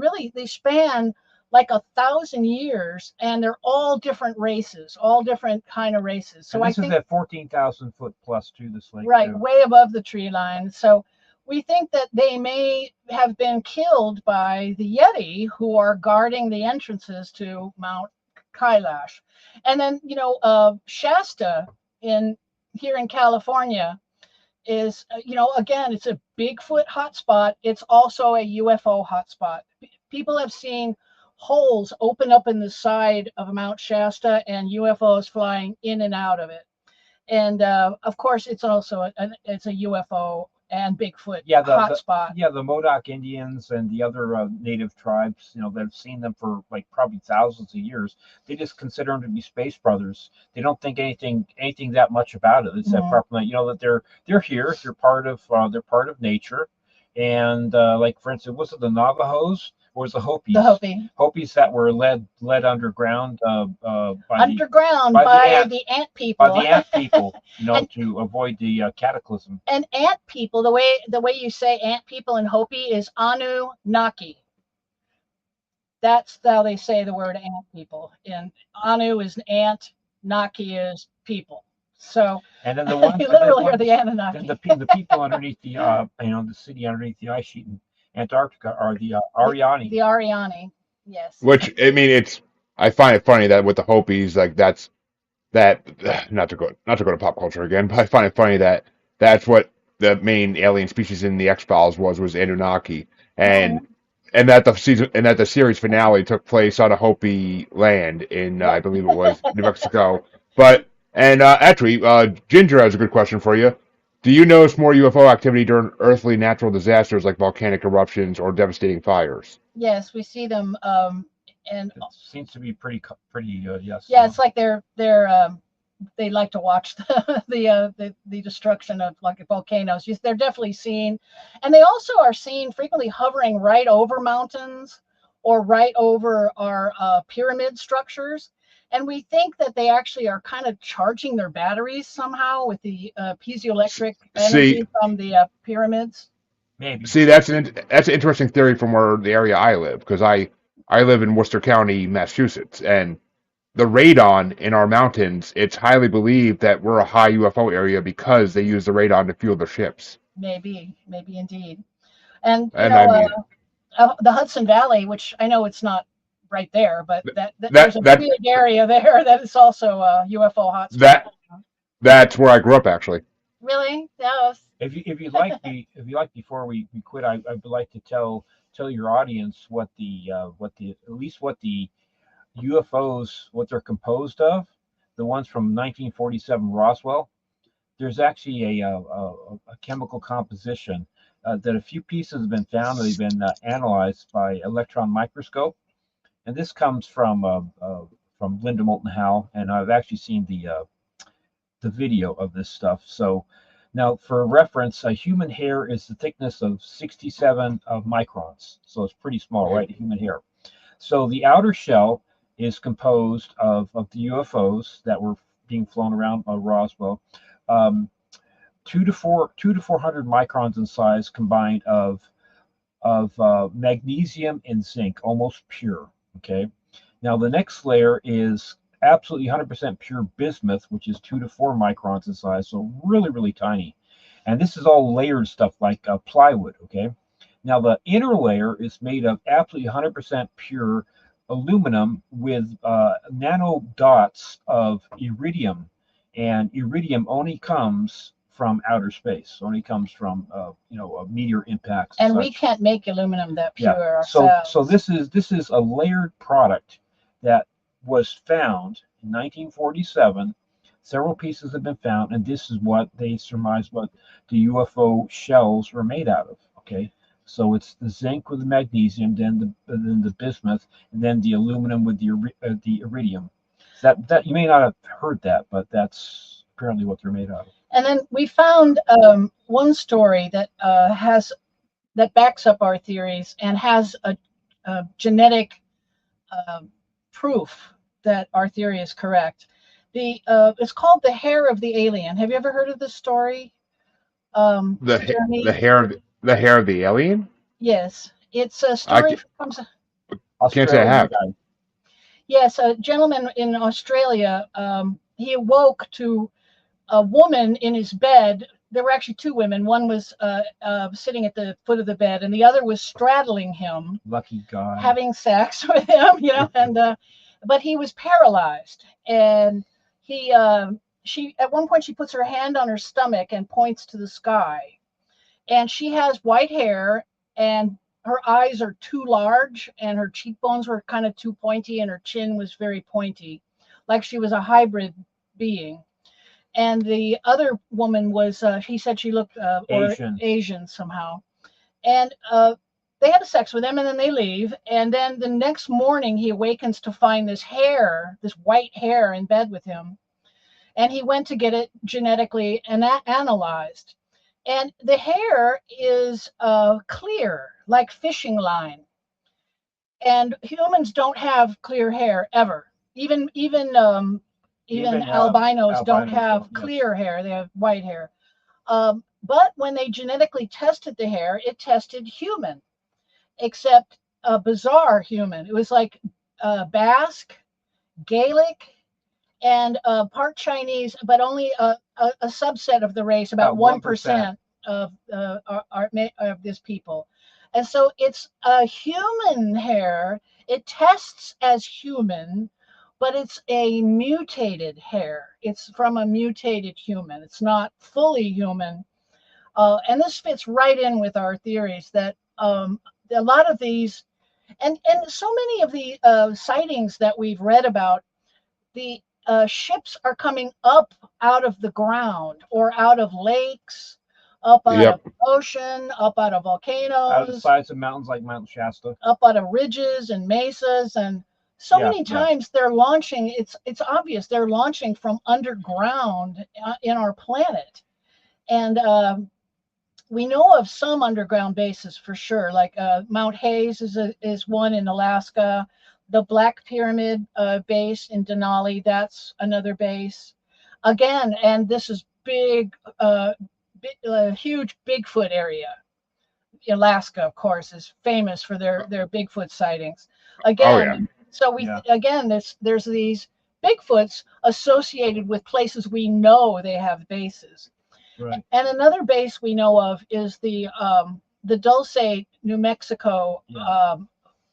[SPEAKER 2] span like 1,000 years, and they're all different races, all different kind of races. So
[SPEAKER 3] and
[SPEAKER 2] I
[SPEAKER 3] this
[SPEAKER 2] think
[SPEAKER 3] is at 14,000 foot plus to this lake.
[SPEAKER 2] right,
[SPEAKER 3] too.
[SPEAKER 2] way above the tree line. So we think that they may have been killed by the Yeti, who are guarding the entrances to Mount Kailash. And then, Shasta here in California is, again, it's a Bigfoot hotspot. It's also a UFO hotspot. People have seen holes open up in the side of Mount Shasta and UFOs flying in and out of it. And of course, it's also it's a UFO and Bigfoot hotspot.
[SPEAKER 3] The Modoc Indians and the other native tribes, that have seen them for like probably thousands of years, they just consider them to be space brothers. They don't think anything that much about it. It's that properly, that they're here. They're part of nature, and like for instance, was it the Navajos? Or was the Hopis?
[SPEAKER 2] The Hopi.
[SPEAKER 3] Hopis that were led underground by
[SPEAKER 2] the ant people.
[SPEAKER 3] By the ant people, to avoid the cataclysm.
[SPEAKER 2] And ant people, the way you say ant people in Hopi is Anunnaki. That's how they say the word ant people. And Anu is ant, Naki is people. So
[SPEAKER 3] and then the ones
[SPEAKER 2] you literally are the Anunnaki.
[SPEAKER 3] And the people underneath the the city underneath the ice sheet in Antarctica are the Ariani.
[SPEAKER 2] The Ariani, yes.
[SPEAKER 1] Which I find it funny that with the Hopis, like that not to go to pop culture again, but I find it funny that that's what the main alien species in the X-Files was Anunnaki, and that the series finale took place on a Hopi land in I believe it was New Mexico. But actually, Ginger has a good question for you. Do you notice more UFO activity during earthly natural disasters like volcanic eruptions or devastating fires?
[SPEAKER 2] Yes, we see them, and
[SPEAKER 3] it seems to be pretty yes.
[SPEAKER 2] Yeah, it's like they like to watch the destruction of like volcanoes. They're definitely seen, and they also are seen frequently hovering right over mountains or right over our pyramid structures. And we think that they actually are kind of charging their batteries somehow with the piezoelectric energy from the pyramids.
[SPEAKER 3] Maybe.
[SPEAKER 1] See, that's an interesting theory from where the area I live, because I live in Worcester County, Massachusetts, and the radon in our mountains, it's highly believed that we're a high UFO area because they use the radon to fuel their ships.
[SPEAKER 2] Maybe indeed. And
[SPEAKER 1] the
[SPEAKER 2] Hudson Valley, which I know it's not right there, but there's a big area there that is also a UFO hotspot.
[SPEAKER 1] That's where I grew up, actually.
[SPEAKER 2] Really? Yes.
[SPEAKER 3] If you like, before we quit, I would like to tell your audience what the UFOs, what they're composed of. The ones from 1947 Roswell. There's actually a chemical composition that a few pieces have been found. They've been analyzed by electron microscope. And this comes from Linda Moulton Howe, and I've actually seen the video of this stuff. So now, for reference, a human hair is the thickness of 67 microns, so it's pretty small, right? Human hair. So the outer shell is composed of the UFOs that were being flown around Roswell, 200 to 400 microns in size, combined of magnesium and zinc, almost pure. Okay, now the next layer is absolutely 100% pure bismuth, which is 2 to 4 microns in size, so really, really tiny. And this is all layered stuff like plywood. Okay, now the inner layer is made of absolutely 100% pure aluminum with nano dots of iridium, and iridium only comes from outer space, only comes from meteor impacts.
[SPEAKER 2] And we can't make aluminum that pure ourselves.
[SPEAKER 3] So this is a layered product that was found in 1947. Several pieces have been found, and this is what they surmise what the UFO shells were made out of. Okay, so it's the zinc with the magnesium, then the bismuth, and then the aluminum with the iridium. That you may not have heard that, but that's apparently what they're made out of.
[SPEAKER 2] And then we found one story that backs up our theories and has a genetic proof that our theory is correct. It's called the hair of the alien. Have you ever heard of this story?
[SPEAKER 1] The hair of the alien?
[SPEAKER 2] Yes, it's a story.
[SPEAKER 1] Can't say I
[SPEAKER 3] Australian
[SPEAKER 1] have.
[SPEAKER 3] guy.
[SPEAKER 2] Yes, a gentleman in Australia, he awoke to a woman in his bed. There were actually two women. One was sitting at the foot of the bed, and the other was straddling him,
[SPEAKER 3] Lucky guy.
[SPEAKER 2] having sex with him, and but he was paralyzed. And she at one point she puts her hand on her stomach and points to the sky. And she has white hair, and her eyes are too large, and her cheekbones were kind of too pointy, and her chin was very pointy, like she was a hybrid being. And the other woman was, he said she looked Asian somehow. And they had sex with him, and then they leave. And then the next morning, he awakens to find this hair, this white hair, in bed with him. And he went to get it genetically analyzed. And the hair is clear, like fishing line. And humans don't have clear hair ever. Even albinos don't have clear hair; they have white hair. But when they genetically tested the hair, it tested human, except a bizarre human. It was like Basque, Gaelic, and part Chinese, but only a subset of the race, about 1% of this people. And so it's a human hair. It tests as human, but it's a mutated hair. It's from a mutated human. It's not fully human. And this fits right in with our theories that a lot of these, and so many of the sightings that we've read about, the ships are coming up out of the ground or out of lakes, up out of the ocean, up out of volcanoes,
[SPEAKER 3] out of the sides of mountains like Mount Shasta,
[SPEAKER 2] up out of ridges and mesas, and so many times they're launching. It's obvious they're launching from underground in our planet, and we know of some underground bases for sure. Like Mount Hayes is one in Alaska. The Black Pyramid base in Denali, that's another base. Again, and this is big, huge Bigfoot area. Alaska, of course, is famous for their Bigfoot sightings. Again, there's these Bigfoots associated with places we know they have bases. Right. And another base we know of is the Dulce, New Mexico.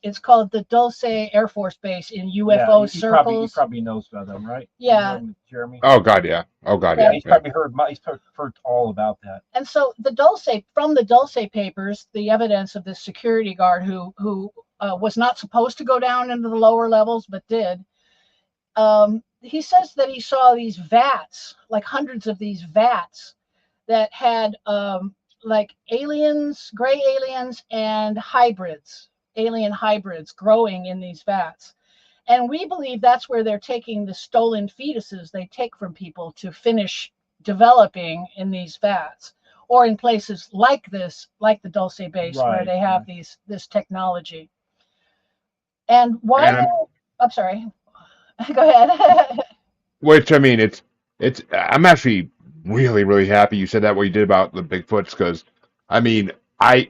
[SPEAKER 2] It's called the Dulce Air Force Base in UFO circles.
[SPEAKER 3] He probably knows about them, right?
[SPEAKER 2] Yeah.
[SPEAKER 3] Jeremy.
[SPEAKER 1] Oh God, yeah. Oh God, yeah.
[SPEAKER 3] He's probably heard all about that.
[SPEAKER 2] And so the Dulce papers, the evidence of this security guard who was not supposed to go down into the lower levels but did. He says that he saw these vats, like hundreds of these vats, that had like aliens, gray aliens, and alien hybrids growing in these vats. And we believe that's where they're taking the stolen fetuses they take from people to finish developing in these vats, or in places like this, like the Dulce base, where they have this technology. And why? I'm sorry. Go ahead.
[SPEAKER 1] Which, I mean, it's. I'm actually really, really happy you said that what you did about the Bigfoots, because, I mean, I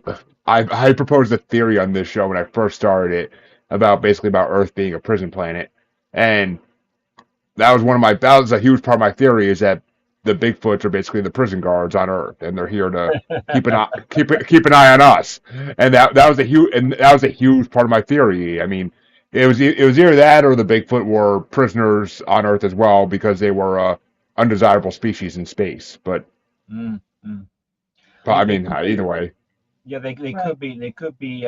[SPEAKER 1] proposed a theory on this show when I first started it about Earth being a prison planet, and that was a huge part of my theory, is that the Bigfoots are basically the prison guards on Earth, and they're here to keep an eye on us, and that was a huge part of my theory. I mean, it was either that or the Bigfoot were prisoners on Earth as well, because they were undesirable species in space. But I mean, either way.
[SPEAKER 3] Yeah, they could be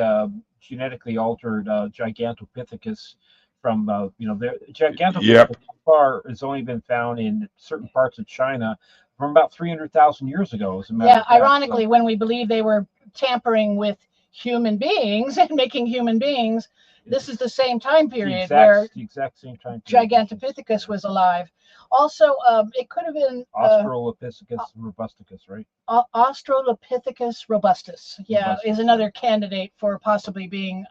[SPEAKER 3] genetically altered Gigantopithecus from their Gigantopithecus far has only been found in certain parts of China from about 300,000 years ago. As a matter of fact,
[SPEAKER 2] ironically, when we believe they were tampering with human beings and making human beings, this is the same time period where
[SPEAKER 3] the exact same time
[SPEAKER 2] Gigantopithecus was alive. Also, it could have been
[SPEAKER 3] Australopithecus robusticus, right?
[SPEAKER 2] Australopithecus robustus, is another candidate for possibly being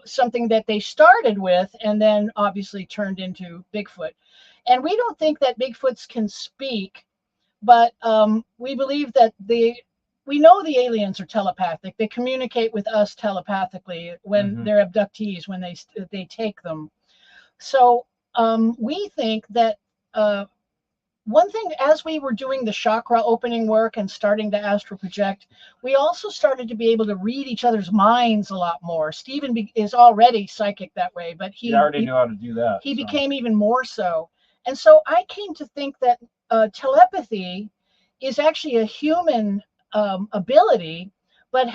[SPEAKER 2] something that they started with and then obviously turned into Bigfoot. And we don't think that Bigfoots can speak, but we believe that we know the aliens are telepathic. They communicate with us telepathically when they're abductees, when they take them. So we think that one thing, as we were doing the chakra opening work and starting to astral project, we also started to be able to read each other's minds a lot more. Stephen is already psychic that way, but he
[SPEAKER 3] already knew how to do that.
[SPEAKER 2] He became even more so. And so I came to think that telepathy is actually a human ability, but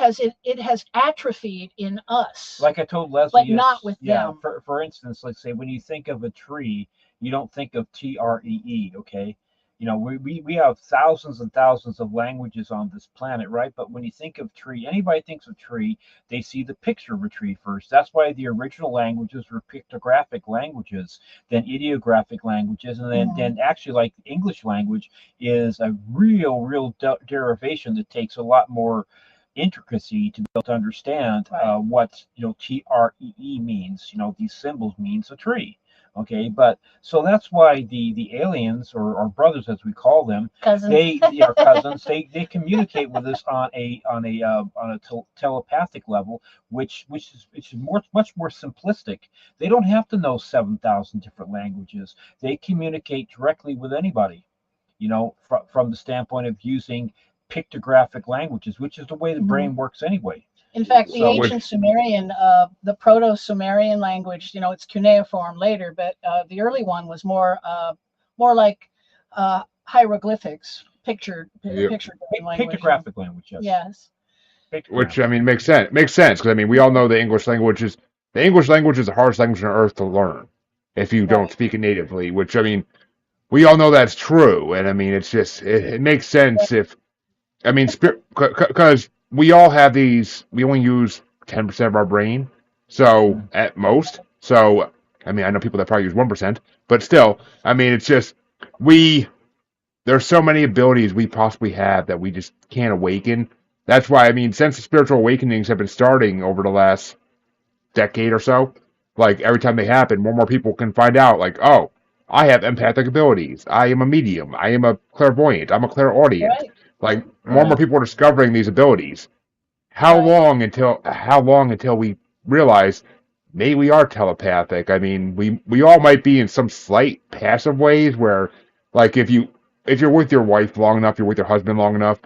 [SPEAKER 2] it has atrophied in us.
[SPEAKER 3] Like I told Leslie,
[SPEAKER 2] but not with them.
[SPEAKER 3] For instance, let's say when you think of a tree, you don't think of TREE, okay? We have thousands and thousands of languages on this planet, right? But when you think of tree, anybody thinks of tree, they see the picture of a tree first. That's why the original languages were pictographic languages, then ideographic languages, and then actually, like the English language is a real derivation that takes a lot more intricacy to be able to understand what TREE means. These symbols means a tree. Okay, but so that's why the aliens or brothers, as we call them,
[SPEAKER 2] cousins.
[SPEAKER 3] They are cousins. They communicate with us on a telepathic level, which is much more simplistic. They don't have to know 7,000 different languages. They communicate directly with anybody. From the standpoint of using pictographic languages, which is the way the brain works anyway.
[SPEAKER 2] In fact, the ancient Sumerian, the Proto-Sumerian language, it's cuneiform later, but the early one was more like hieroglyphics, picture language.
[SPEAKER 3] Pictographic language, yes.
[SPEAKER 2] Yes.
[SPEAKER 1] Which, I mean, makes sense. Makes sense, because, I mean, we all know the English language is the hardest language on earth to learn if you don't speak it natively, which, I mean, we all know that's true. And, I mean, it's just, it makes sense because we all have these, we only use 10% of our brain, so at most. So, I mean, I know people that probably use 1%, but still, I mean, it's just, there's so many abilities we possibly have that we just can't awaken. That's why, I mean, since the spiritual awakenings have been starting over the last decade or so, like every time they happen, more and more people can find out, like, oh, I have empathic abilities. I am a medium. I am a clairvoyant. I'm a clairaudient.
[SPEAKER 2] Right.
[SPEAKER 1] Like more and more people are discovering these abilities. How long until we realize maybe we are telepathic? I mean, we all might be in some slight passive ways where, like, if you're with your wife long enough, you're with your husband long enough,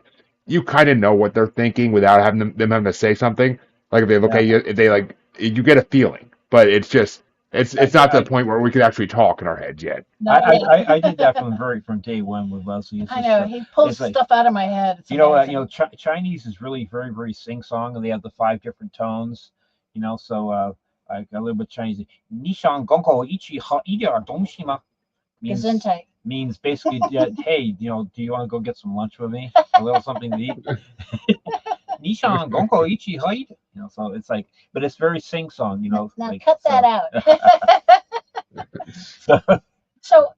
[SPEAKER 1] you kind of know what they're thinking without having them having to say something. Like if they look at you, if they like, you get a feeling, but it's just. It's not to the point where we could actually talk in our heads yet.
[SPEAKER 3] I did that from day one with Leslie.
[SPEAKER 2] I know he pulls stuff out of my head. It's
[SPEAKER 3] Chinese is really very sing song, and they have the 5 different tones. So I a little bit Chinese. 你想跟我一起喝一点东西吗? Means basically, hey, do you want to go get some lunch with me? A little something to eat. 你想跟我一起喝一点? So it's like, but it's very sing song,
[SPEAKER 2] Now
[SPEAKER 3] like,
[SPEAKER 2] cut that out. So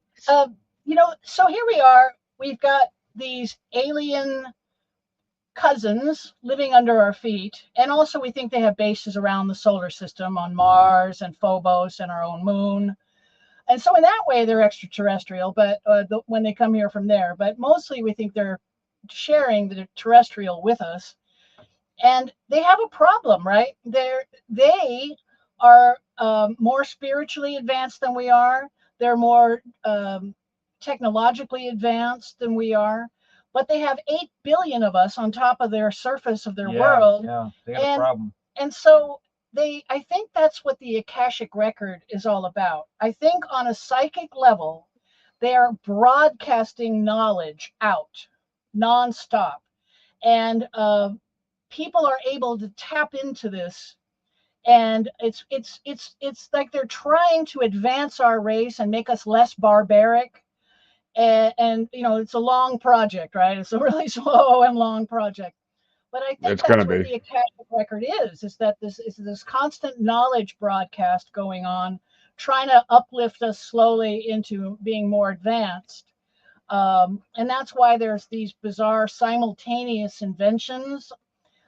[SPEAKER 2] here we are. We've got these alien cousins living under our feet, and also we think they have bases around the solar system on Mars and Phobos and our own moon. And so in that way, they're extraterrestrial, but when they come here from there. But mostly we think they're sharing the terrestrial with us. And they have a problem, right? They are more spiritually advanced than we are. They're more technologically advanced than we are. But they have 8 billion of us on top of their surface of their world.
[SPEAKER 3] Yeah, they have a problem.
[SPEAKER 2] And so I think that's what the Akashic record is all about. I think on a psychic level, they are broadcasting knowledge out nonstop. And people are able to tap into this, and it's like they're trying to advance our race and make us less barbaric. And it's a long project, right? It's a really slow and long project. But I think that's what the Akashic record is that this constant knowledge broadcast going on, trying to uplift us slowly into being more advanced. And that's why there's these bizarre simultaneous inventions.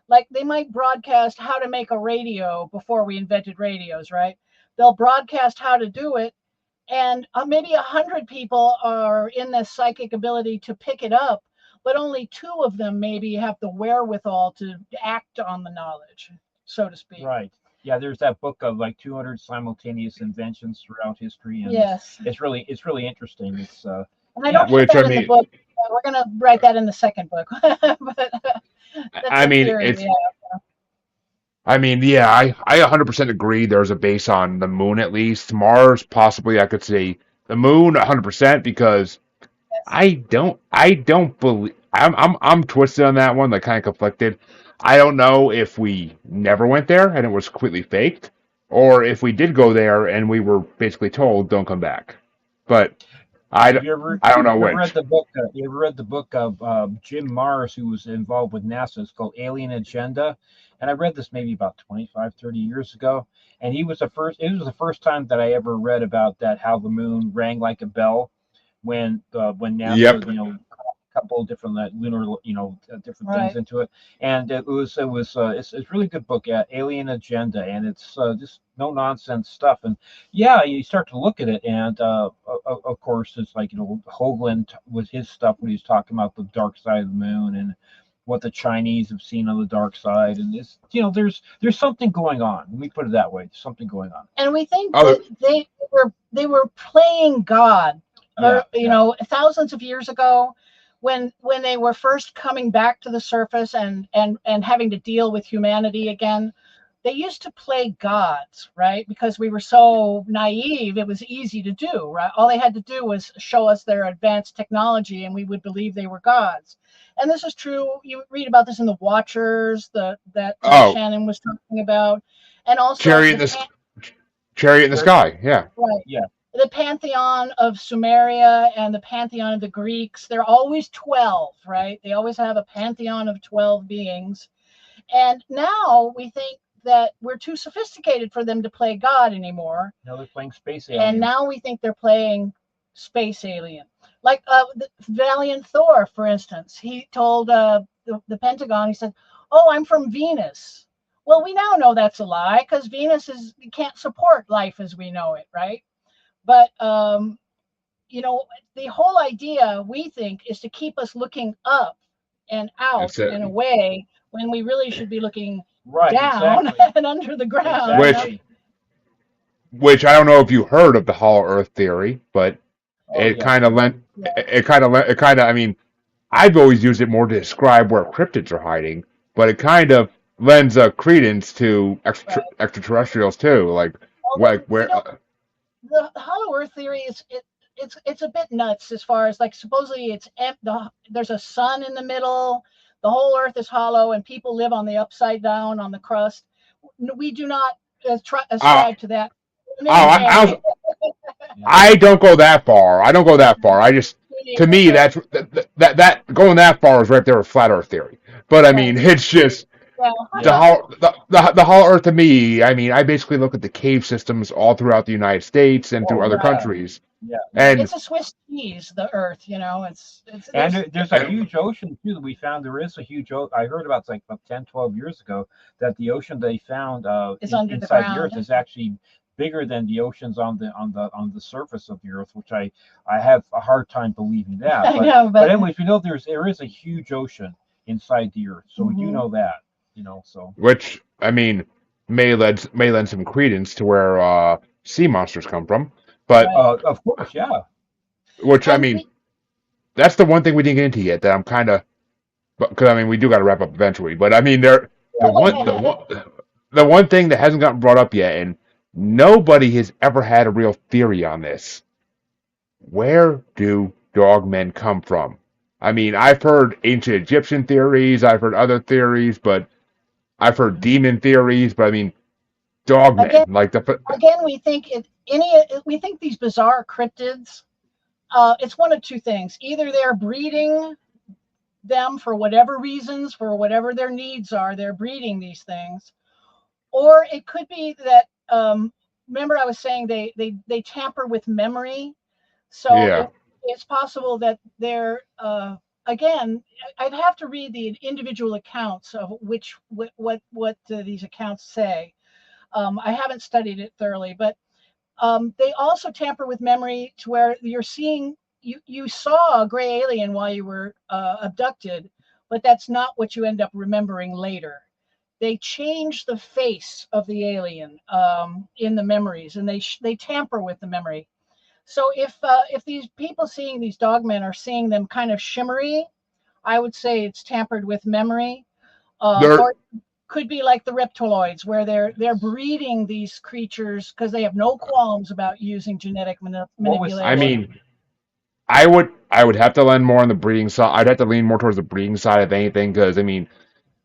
[SPEAKER 2] Like they might broadcast how to make a radio before we invented radios, right? They'll broadcast how to do it, and maybe 100 people are in this psychic ability to pick it up, but only 2 of them maybe have the wherewithal to act on the knowledge, so to speak.
[SPEAKER 3] Right. Yeah, there's that book of like 200 simultaneous inventions throughout history, and
[SPEAKER 2] Yes.
[SPEAKER 3] it's really interesting. It's
[SPEAKER 2] And I
[SPEAKER 3] yeah.
[SPEAKER 2] don't put
[SPEAKER 1] Which I
[SPEAKER 2] that in the
[SPEAKER 1] mean,
[SPEAKER 2] book. We're going to write that in the second book. But that's
[SPEAKER 1] I
[SPEAKER 2] a
[SPEAKER 1] mean
[SPEAKER 2] theory we
[SPEAKER 1] it's.
[SPEAKER 2] have.
[SPEAKER 1] I mean, yeah, I 100% agree. There's a base on the moon at least. Mars, possibly, I could say the moon 100% because
[SPEAKER 2] Yes.
[SPEAKER 1] I don't believe I'm twisted on that one, like kind of conflicted. I don't know if we never went there and it was completely faked, or if we did go there and we were basically told don't come back. But
[SPEAKER 3] Have
[SPEAKER 1] I
[SPEAKER 3] you ever
[SPEAKER 1] I don't know
[SPEAKER 3] you ever read
[SPEAKER 1] which.
[SPEAKER 3] the book? You ever read the book of Jim Mars, who was involved with NASA? It's called Alien Agenda, and I read this maybe about 25, 30 years ago. And he was the first. It was the first time that I ever read about that, how the moon rang like a bell when NASA,
[SPEAKER 1] Yep.
[SPEAKER 3] a couple of different lunar, different things
[SPEAKER 2] Right.
[SPEAKER 3] into it, and it's a really good book, Alien Agenda, and it's just no nonsense stuff, and yeah, you start to look at it, and of course, it's like Hoagland with his stuff when he's talking about the dark side of the moon and what the Chinese have seen on the dark side, and it's there's something going on. Let me put it that way. There's something going on.
[SPEAKER 2] And we think
[SPEAKER 1] Oh,
[SPEAKER 2] that they were playing God,
[SPEAKER 3] Yeah,
[SPEAKER 2] or thousands of years ago, when they were first coming back to the surface and having to deal with humanity again. They used to play gods, right? Because we were so naive, it was easy to do, right? All they had to do was show us their advanced technology and we would believe they were gods. And this is true. You read about this in the Watchers, that
[SPEAKER 1] oh,
[SPEAKER 2] Shannon was talking about, and also
[SPEAKER 1] cherry in the cherry in the
[SPEAKER 3] very
[SPEAKER 1] sky. Yeah.
[SPEAKER 2] right,
[SPEAKER 3] yeah.
[SPEAKER 2] the pantheon of Sumeria and the pantheon of the Greeks. They're always 12, right? They always have a pantheon of 12 beings. And now we think that we're too sophisticated for them to play God anymore.
[SPEAKER 3] Now they're playing space
[SPEAKER 2] And
[SPEAKER 3] aliens.
[SPEAKER 2] now we think they're playing space alien. Like the Valiant Thor, for instance, he told the Pentagon, he said, "Oh, I'm from Venus." Well, we now know that's a lie because Venus can't support life as we know it, right? But you know, the whole idea we think is to keep us looking up and
[SPEAKER 1] It's
[SPEAKER 2] out
[SPEAKER 1] a
[SPEAKER 2] and away when we really should be looking
[SPEAKER 3] Right,
[SPEAKER 2] down
[SPEAKER 3] exactly.
[SPEAKER 2] and under the ground, you know?
[SPEAKER 1] which
[SPEAKER 3] Exactly.
[SPEAKER 1] which I don't know if you heard of the Hollow Earth theory, but
[SPEAKER 3] Oh
[SPEAKER 1] it
[SPEAKER 3] yes.
[SPEAKER 1] kind of lent
[SPEAKER 2] Yeah.
[SPEAKER 1] it kind of I mean I've always used it more to describe where cryptids are hiding, but it kind of lends a credence to
[SPEAKER 2] Right.
[SPEAKER 1] extraterrestrials too,
[SPEAKER 2] Although,
[SPEAKER 1] like where
[SPEAKER 2] the Hollow Earth theory it's a bit nuts as far as like supposedly there's a sun in the middle, the whole Earth is hollow, and people live on the upside down on the crust. We do not
[SPEAKER 1] uh,
[SPEAKER 2] ascribe to that in
[SPEAKER 1] oh
[SPEAKER 2] any way.
[SPEAKER 3] Yeah.
[SPEAKER 1] I don't go that far. I don't go that far. I just to me
[SPEAKER 2] Okay.
[SPEAKER 1] that's that going that far is right there with flat Earth theory. But I mean
[SPEAKER 2] Right.
[SPEAKER 1] it's just
[SPEAKER 2] Yeah.
[SPEAKER 3] Yeah.
[SPEAKER 1] the Hollow Earth to me. I mean I basically look at the cave systems all throughout the United States and through
[SPEAKER 3] Oh
[SPEAKER 1] other
[SPEAKER 2] Right.
[SPEAKER 3] yeah.
[SPEAKER 1] countries,
[SPEAKER 3] Yeah. Yeah.
[SPEAKER 1] and
[SPEAKER 2] It's a Swiss cheese, the Earth. It's
[SPEAKER 3] And
[SPEAKER 2] there's
[SPEAKER 3] there's a huge ocean too that we found. There is a huge I heard about, it's like about 10, 12 years ago, that the ocean they found
[SPEAKER 2] is under the
[SPEAKER 3] inside the
[SPEAKER 2] ground.
[SPEAKER 3] Earth is actually bigger than the oceans on the surface of the Earth, which I have a hard time believing that.
[SPEAKER 2] I know,
[SPEAKER 3] But
[SPEAKER 2] but
[SPEAKER 3] anyways, we know there is a huge ocean inside the Earth, so we do
[SPEAKER 2] mhm.
[SPEAKER 3] know that. So
[SPEAKER 1] which I mean may lend some credence to where sea monsters come from. But
[SPEAKER 2] Right.
[SPEAKER 3] of course, yeah.
[SPEAKER 1] which I
[SPEAKER 2] And
[SPEAKER 1] mean
[SPEAKER 2] we
[SPEAKER 1] that's the one thing we didn't get into yet that I'm kind of because I mean we do got to wrap up eventually. But I mean the one the one the one thing that hasn't gotten brought up yet, and nobody has ever had a real theory on this. Where do dogmen come from? I mean, I've heard ancient Egyptian theories, I've heard other theories, but I've heard demon theories, but I mean,
[SPEAKER 2] again
[SPEAKER 1] dogmen, like the
[SPEAKER 2] again we think these bizarre cryptids. It's one of two things: either they're breeding them for whatever reasons, for whatever their needs are, they're breeding these things, or it could be that remember I was saying they tamper with memory. So
[SPEAKER 1] yeah,
[SPEAKER 2] it's possible that they're again. I'd have to read the individual accounts of what these accounts say. I haven't studied it thoroughly, but they also tamper with memory to where you're seeing you saw a gray alien while you were abducted, but that's not what you end up remembering later. They change the face of the alien in the memories, and they tamper with the memory. So if these people seeing these dogmen are seeing them kind of shimmery, I would say it's tampered with memory,
[SPEAKER 1] There,
[SPEAKER 2] or could be like the reptiloids, where they're breeding these creatures because they have no qualms about using genetic
[SPEAKER 1] I
[SPEAKER 2] manipulation.
[SPEAKER 1] mean, I would have to lean more on the breeding side. I'd have to lean more towards the breeding side of anything because I mean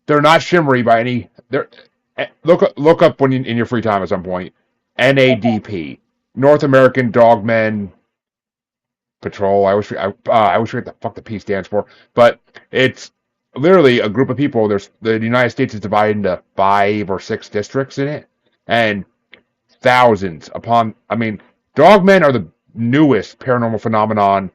[SPEAKER 1] they're not shimmery by any. They're look up when in your free time at some point. NADP, North American Dogmen Patrol. I wish what the fuck the P stands for, but it's literally a group of people. There's the United States is divided into 5 or 6 districts in it, and thousands upon. I mean, dogmen are the newest paranormal phenomenon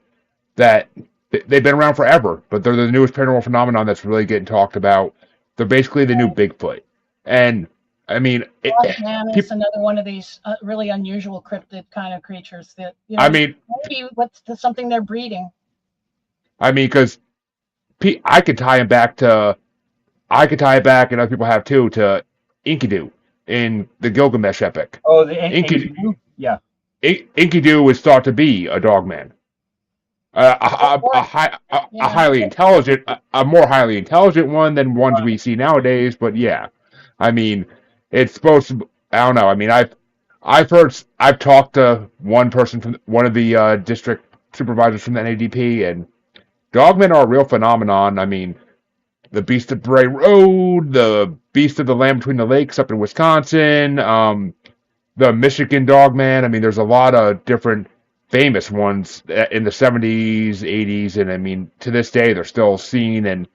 [SPEAKER 1] that they've been around forever, but they're the newest paranormal phenomenon that's really getting talked about. They're basically the new Bigfoot, and I mean,
[SPEAKER 2] Man is
[SPEAKER 1] people.
[SPEAKER 2] another one of these really unusual cryptid kind of creatures that
[SPEAKER 1] I mean,
[SPEAKER 2] maybe what's something they're breeding.
[SPEAKER 1] because I could tie him back to I could tie it back, and other people have too, to Enkidu in the Gilgamesh epic.
[SPEAKER 3] Oh, the
[SPEAKER 1] Enkidu,
[SPEAKER 3] yeah.
[SPEAKER 1] Enkidu is thought to be a dogman, a highly intelligent, a more highly intelligent one than ones we see nowadays. But yeah, I mean, it's supposed to. I don't know. I mean, I've talked to one person from one of the district supervisors from the NADP, and dogmen are a real phenomenon. I mean, the Beast of Bray Road, the Beast of the Land Between the Lakes up in Wisconsin, the Michigan Dogman. I mean, there's a lot of different famous ones in the 70s, 80s, and I mean, to this day, they're still seen, and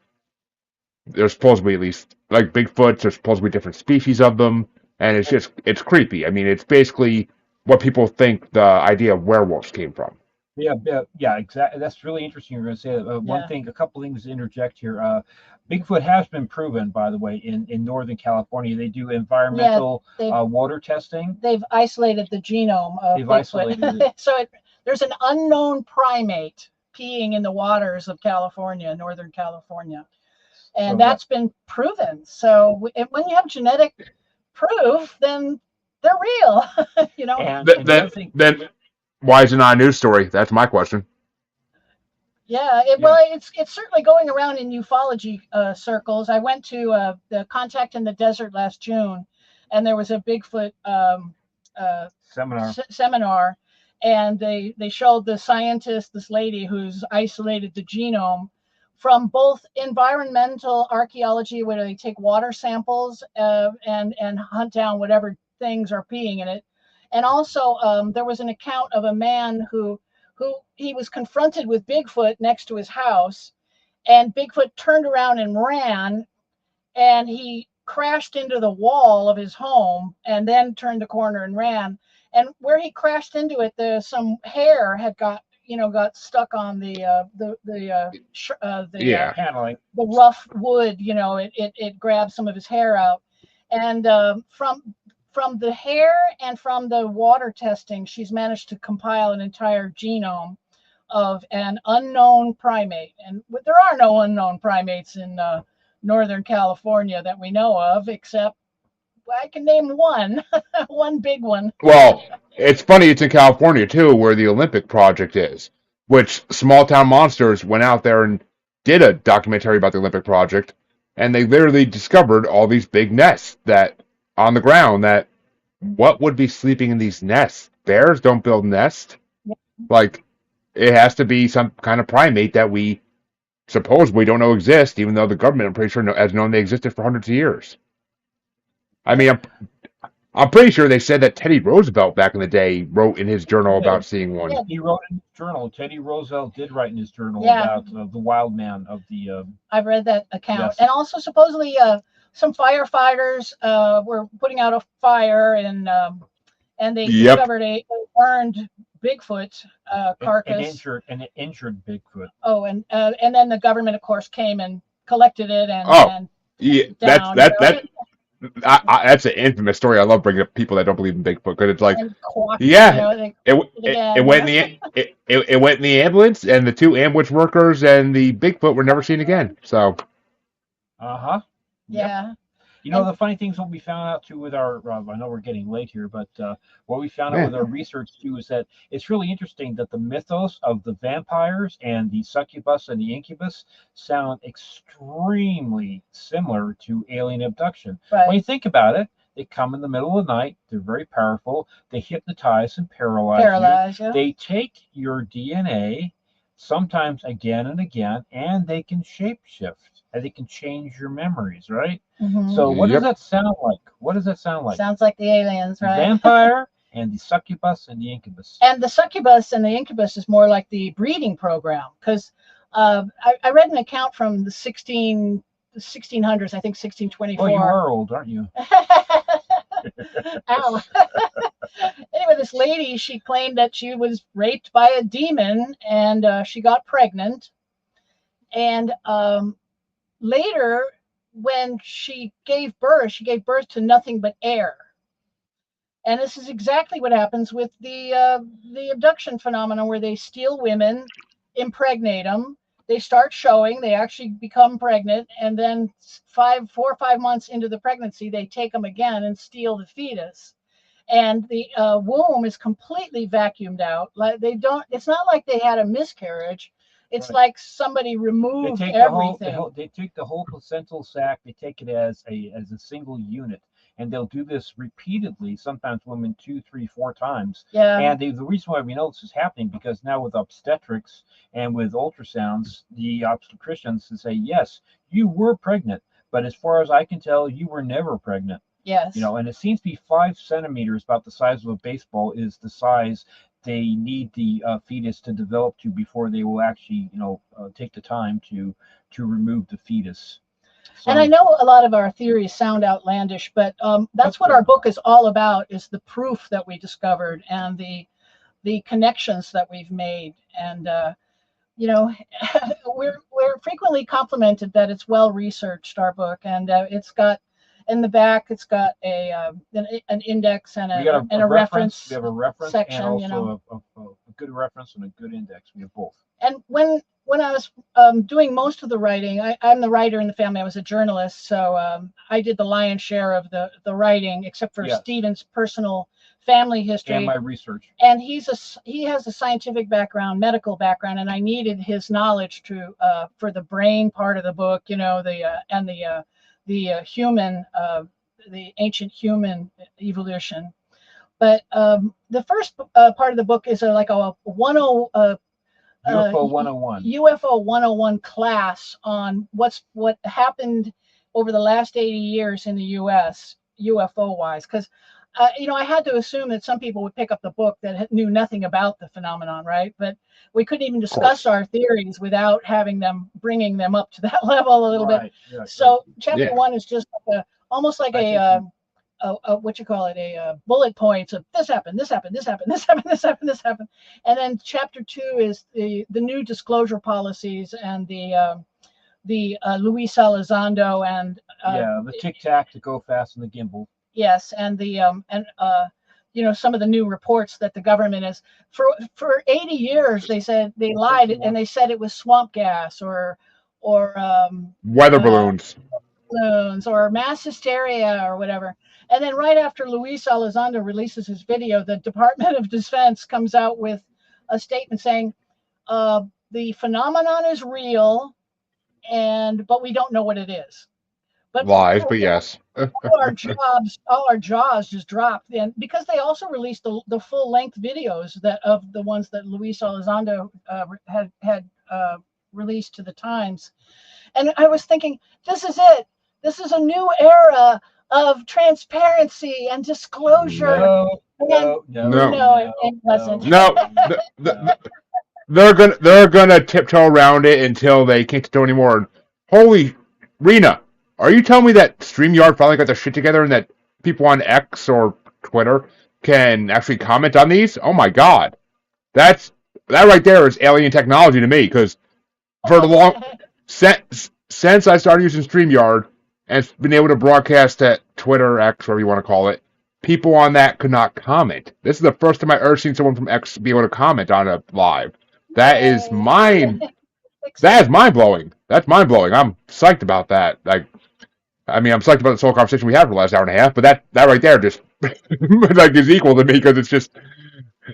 [SPEAKER 1] there's supposed to be at least, like Bigfoot, there's supposed to be different species of them, and it's creepy. I mean, it's basically what people think the idea of werewolves came from.
[SPEAKER 3] Yeah, exactly. That's really interesting. You're going to say that. One thing, a couple things to interject here. Bigfoot has been proven, by the way, in Northern California. They do environmental water testing.
[SPEAKER 2] They've isolated the genome of
[SPEAKER 3] They've
[SPEAKER 2] Bigfoot.
[SPEAKER 3] isolated it.
[SPEAKER 2] So there's an unknown primate peeing in the waters of California, Northern California. And that's been proven. So when you have genetic proof, then they're real, you know.
[SPEAKER 1] Then why is it not a news story? That's my question.
[SPEAKER 2] Yeah, it's certainly going around in ufology circles. I went to the Contact in the Desert last June, and there was a Bigfoot seminar, and they showed the scientist, this lady who's isolated the genome from both environmental archaeology, where they take water samples and hunt down whatever things are peeing in it, and also there was an account of a man who he was confronted with Bigfoot next to his house, and Bigfoot turned around and ran, and he crashed into the wall of his home and then turned the corner and ran. And where he crashed into it, some hair had got stuck on the
[SPEAKER 3] paneling,
[SPEAKER 2] the rough wood. It grabbed some of his hair out, and from the hair and from the water testing, she's managed to compile an entire genome of an unknown primate. And there are no unknown primates in Northern California that we know of, except I can name one, one big one.
[SPEAKER 1] Well, it's funny, it's in California too, where the Olympic project is, which Small Town Monsters went out there and did a documentary about the Olympic project, and they literally discovered all these big nests that on the ground that what would be sleeping in these nests? Bears don't build nests. Like, it has to be some kind of primate that we supposedly don't know exist, even though the government, I'm pretty sure, has known they existed for hundreds of years. I mean, I'm pretty sure they said that Teddy Roosevelt back in the day wrote in his journal about seeing one.
[SPEAKER 3] He wrote in his journal. Teddy Roosevelt did write in his journal about the wild man of the.
[SPEAKER 2] I've read that account, and also supposedly some firefighters were putting out a fire, and they discovered a burned Bigfoot carcass.
[SPEAKER 3] An injured Bigfoot.
[SPEAKER 2] Oh, and then the government, of course, came and collected it and.
[SPEAKER 1] Yeah, That's an infamous story. I love bringing up people that don't believe in Bigfoot because it's like,
[SPEAKER 2] and quack,
[SPEAKER 1] yeah,
[SPEAKER 2] they
[SPEAKER 1] it
[SPEAKER 2] it
[SPEAKER 1] it
[SPEAKER 2] again,
[SPEAKER 1] went in it went in the ambulance, and the two ambulance workers and the Bigfoot were never seen again. So,
[SPEAKER 3] Uh-huh. Yep.
[SPEAKER 2] Yeah.
[SPEAKER 3] You know,
[SPEAKER 2] And
[SPEAKER 3] the funny things what we found out too with our, I know we're getting late here, but what we found out with
[SPEAKER 1] man,
[SPEAKER 3] our research too is that it's really interesting that the mythos of the vampires and the succubus and the incubus sound extremely similar to alien abduction. When you
[SPEAKER 2] right,
[SPEAKER 3] think about it, they come in the middle of the night, they're very powerful, they hypnotize and paralyze you,
[SPEAKER 2] paralyze you.
[SPEAKER 3] they take your DNA sometimes again and again, and they can shapeshift and they can change your memories, right?
[SPEAKER 2] Hmm.
[SPEAKER 3] So what does
[SPEAKER 1] yep.
[SPEAKER 3] that sound like? What does that sound like?
[SPEAKER 2] Sounds like the aliens, right?
[SPEAKER 3] Vampire and the succubus and the incubus.
[SPEAKER 2] And the succubus and the incubus is more like the breeding program because I read an account from the 1600s, I think
[SPEAKER 3] Well, you
[SPEAKER 2] 1624.
[SPEAKER 3] are old, aren't you?
[SPEAKER 2] Ow. Anyway, this lady, she claimed that she was raped by a demon and she got pregnant. And later, when she gave birth to nothing but air. And this is exactly what happens with the abduction phenomenon, where they steal women, impregnate them, they start showing, they actually become pregnant, and then 4 or 5 months into the pregnancy, they take them again and steal the fetus. And the womb is completely vacuumed out. Like they don't. It's not like they had a miscarriage. It's
[SPEAKER 3] Right.
[SPEAKER 2] like somebody
[SPEAKER 3] They
[SPEAKER 2] removed
[SPEAKER 3] take
[SPEAKER 2] everything.
[SPEAKER 3] they take the whole placental sac, they take it as a single unit, and they'll do this repeatedly. Sometimes women 2, 3, 4 times.
[SPEAKER 2] Yeah.
[SPEAKER 3] And the reason why we know this is happening because now with obstetrics and with ultrasounds, the obstetricians say yes, you were pregnant, but as far as I can tell, you were never pregnant.
[SPEAKER 2] Yes.
[SPEAKER 3] And it seems to be 5 centimeters, about the size of a baseball, is the size they need the fetus to develop to before they will actually, take the time to remove the fetus.
[SPEAKER 2] And I
[SPEAKER 3] So
[SPEAKER 2] know a lot of our theories sound outlandish, but that's what our book is all about: is the proof that we discovered and the connections that we've made. And you know, we're frequently complimented that it's well researched, our book, and it's got in the back, it's got an index and
[SPEAKER 3] we got
[SPEAKER 2] a reference.
[SPEAKER 3] We have a reference
[SPEAKER 2] section,
[SPEAKER 3] and also a good reference and a good index. We have both.
[SPEAKER 2] And when I was doing most of the writing, I'm the writer in the family. I was a journalist, so I did the lion's share of the writing, except for Stephen's personal family history
[SPEAKER 3] and my research.
[SPEAKER 2] And he has a scientific background, medical background, and I needed his knowledge to for the brain part of the book, the human, the ancient human evolution. But the first part of the book is like a
[SPEAKER 3] UFO 101.
[SPEAKER 2] UFO 101 class on what happened over the last 80 years in the U.S. UFO wise, because I had to assume that some people would pick up the book that knew nothing about the phenomenon, right? But we couldn't even discuss our theories without bringing them up to that level a little bit.
[SPEAKER 3] Yeah,
[SPEAKER 2] so chapter 1 is just almost like a what you call it, a bullet points of this happened, this happened, this happened, this happened, this happened, this happened. And then chapter 2 is the new disclosure policies and the Luis Elizondo and
[SPEAKER 3] the tic tac to go fast and the gimbal.
[SPEAKER 2] Yes, and the some of the new reports that the government is for 80 years they said they lied and they said it was swamp gas or
[SPEAKER 1] weather balloons
[SPEAKER 2] or mass hysteria or whatever. And then right after Luis Elizondo releases his video, the Department of Defense comes out with a statement saying the phenomenon is real, but we don't know what it is. But
[SPEAKER 1] lies, but yes.
[SPEAKER 2] all our jaws just dropped. And because they also released the full length videos of the ones that Luis Elizondo had released to the Times. And I was thinking, this is it. This is a new era of transparency and disclosure.
[SPEAKER 1] No,
[SPEAKER 2] it wasn't.
[SPEAKER 1] No, they're gonna tiptoe around it until they can't tiptoe anymore. Holy, Rena, are you telling me that StreamYard finally got their shit together and that people on X or Twitter can actually comment on these? Oh my god, that right there is alien technology to me. Because for the long since I started using StreamYard and it's been able to broadcast at Twitter, X, whatever you want to call it, people on that could not comment. This is the first time I've ever seen someone from X be able to comment on a live. That is
[SPEAKER 2] Yay.
[SPEAKER 1] mind. That is mind blowing. That's mind blowing. I'm psyched about that. Like, I mean, I'm psyched about this whole conversation we had for the last hour and a half. But that right there just like is equal to me because it's just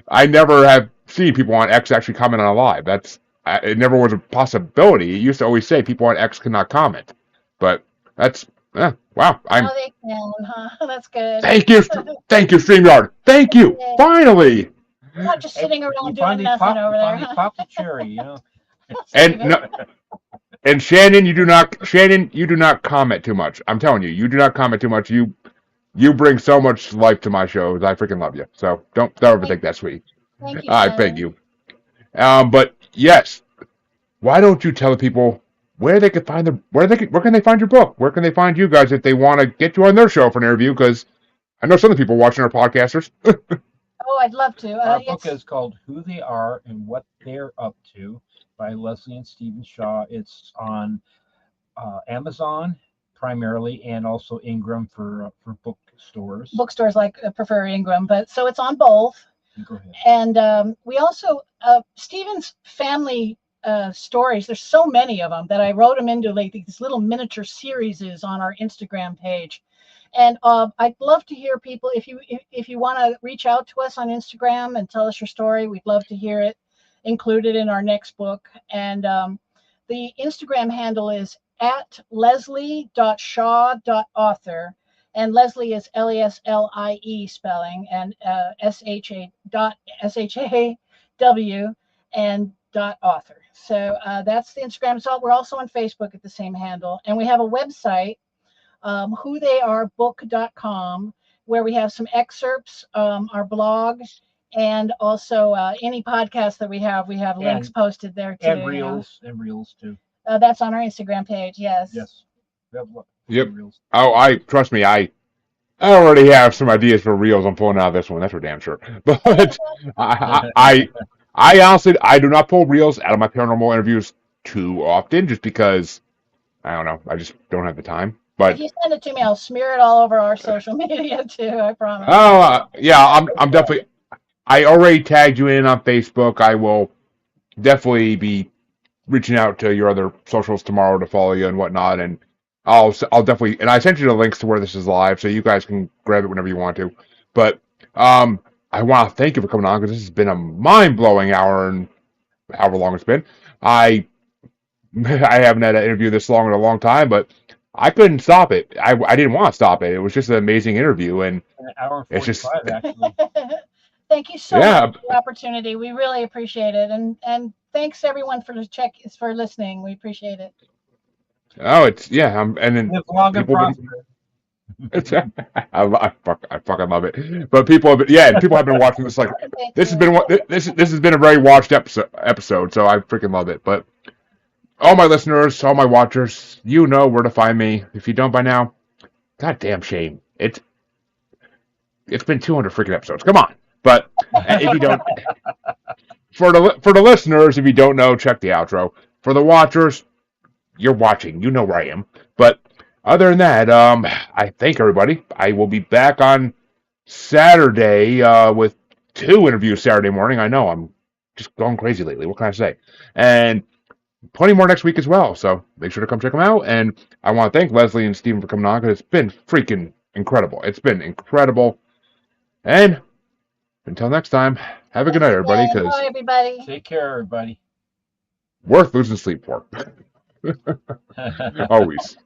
[SPEAKER 1] I never have seen people on X actually comment on a live. It never was a possibility. It used to always say people on X cannot comment, but that's wow.
[SPEAKER 2] Oh, they can, huh? That's good.
[SPEAKER 1] Thank you, StreamYard. Thank you.
[SPEAKER 2] Yay.
[SPEAKER 1] Finally.
[SPEAKER 2] Not just sitting around
[SPEAKER 3] You
[SPEAKER 2] doing
[SPEAKER 3] finally
[SPEAKER 2] nothing over there.
[SPEAKER 3] finally popped the cherry, you know.
[SPEAKER 1] And no, and Shannon, you do not comment too much. I'm telling you, you do not comment too much. You bring so much life to my shows. I freaking love you. So don't ever think that's sweet.
[SPEAKER 2] Thank you.
[SPEAKER 1] I beg you. But yes, why don't you tell the people where they can find where can they find your book? Where can they find you guys if they want to get you on their show for an interview? Because I know some of the people watching are podcasters.
[SPEAKER 2] Oh, I'd love to.
[SPEAKER 3] Our book is called Who They Are and What They're Up To by Leslie and Stephen Shaw. It's on Amazon primarily, and also Ingram for bookstores.
[SPEAKER 2] Bookstores prefer Ingram, but so it's on both.
[SPEAKER 3] Go ahead.
[SPEAKER 2] And we also Stephen's family stories. There's so many of them that I wrote them into like these little miniature series on our Instagram page. And I'd love to hear people if you want to reach out to us on Instagram and tell us your story. We'd love to hear it included in our next book. And the Instagram handle is at leslie.shaw.author. And Leslie is Leslie spelling, and SHAW and .author. So that's the Instagram. So we're also on Facebook at the same handle. And we have a website, whotheyarebook.com, where we have some excerpts, our blog, and also any podcast that we have links posted there too.
[SPEAKER 3] And reels too.
[SPEAKER 2] That's on our Instagram page. Yes.
[SPEAKER 3] Yes.
[SPEAKER 1] Yep. Oh, trust me, I already have some ideas for reels. I'm pulling out of this one. That's for damn sure. But I honestly do not pull reels out of my paranormal interviews too often, just because I don't know. I just don't have the time. But
[SPEAKER 2] if you send it to me, I'll smear it all over our social media too. I promise.
[SPEAKER 1] Oh yeah, I'm definitely. I already tagged you in on Facebook. I will definitely be reaching out to your other socials tomorrow to follow you and whatnot, and I'll definitely, and I sent you the links to where this is live, so you guys can grab it whenever you want to. But I want to thank you for coming on, because this has been a mind-blowing hour and however long it's been. I haven't had an interview this long in a long time, but I couldn't stop it. I didn't want to stop it. It was just an amazing interview, and
[SPEAKER 3] an hour and 45,
[SPEAKER 1] it's just
[SPEAKER 3] actually.
[SPEAKER 2] Thank you so much for the opportunity. We really appreciate it, and thanks everyone for listening. We appreciate it.
[SPEAKER 1] Oh, it's and then
[SPEAKER 3] live long and prosper.
[SPEAKER 1] I fucking love it. But people have been watching this like this has been a very watched episode, so I freaking love it. But all my listeners, all my watchers, you know where to find me. If you don't by now, goddamn shame. It's been 200 freaking episodes. Come on. But if you don't, for the listeners, if you don't know, check the outro. For the watchers, you're watching. You know where I am. But other than that, I thank everybody. I will be back on Saturday with 2 interviews Saturday morning. I know I'm just going crazy lately. What can I say? And plenty more next week as well. So make sure to come check them out. And I want to thank Leslie and Stephen for coming on, because it's been freaking incredible. It's been incredible. And until next time, have a good night, everybody.
[SPEAKER 2] Bye, everybody.
[SPEAKER 3] Take care, everybody.
[SPEAKER 1] Worth losing sleep for. Always.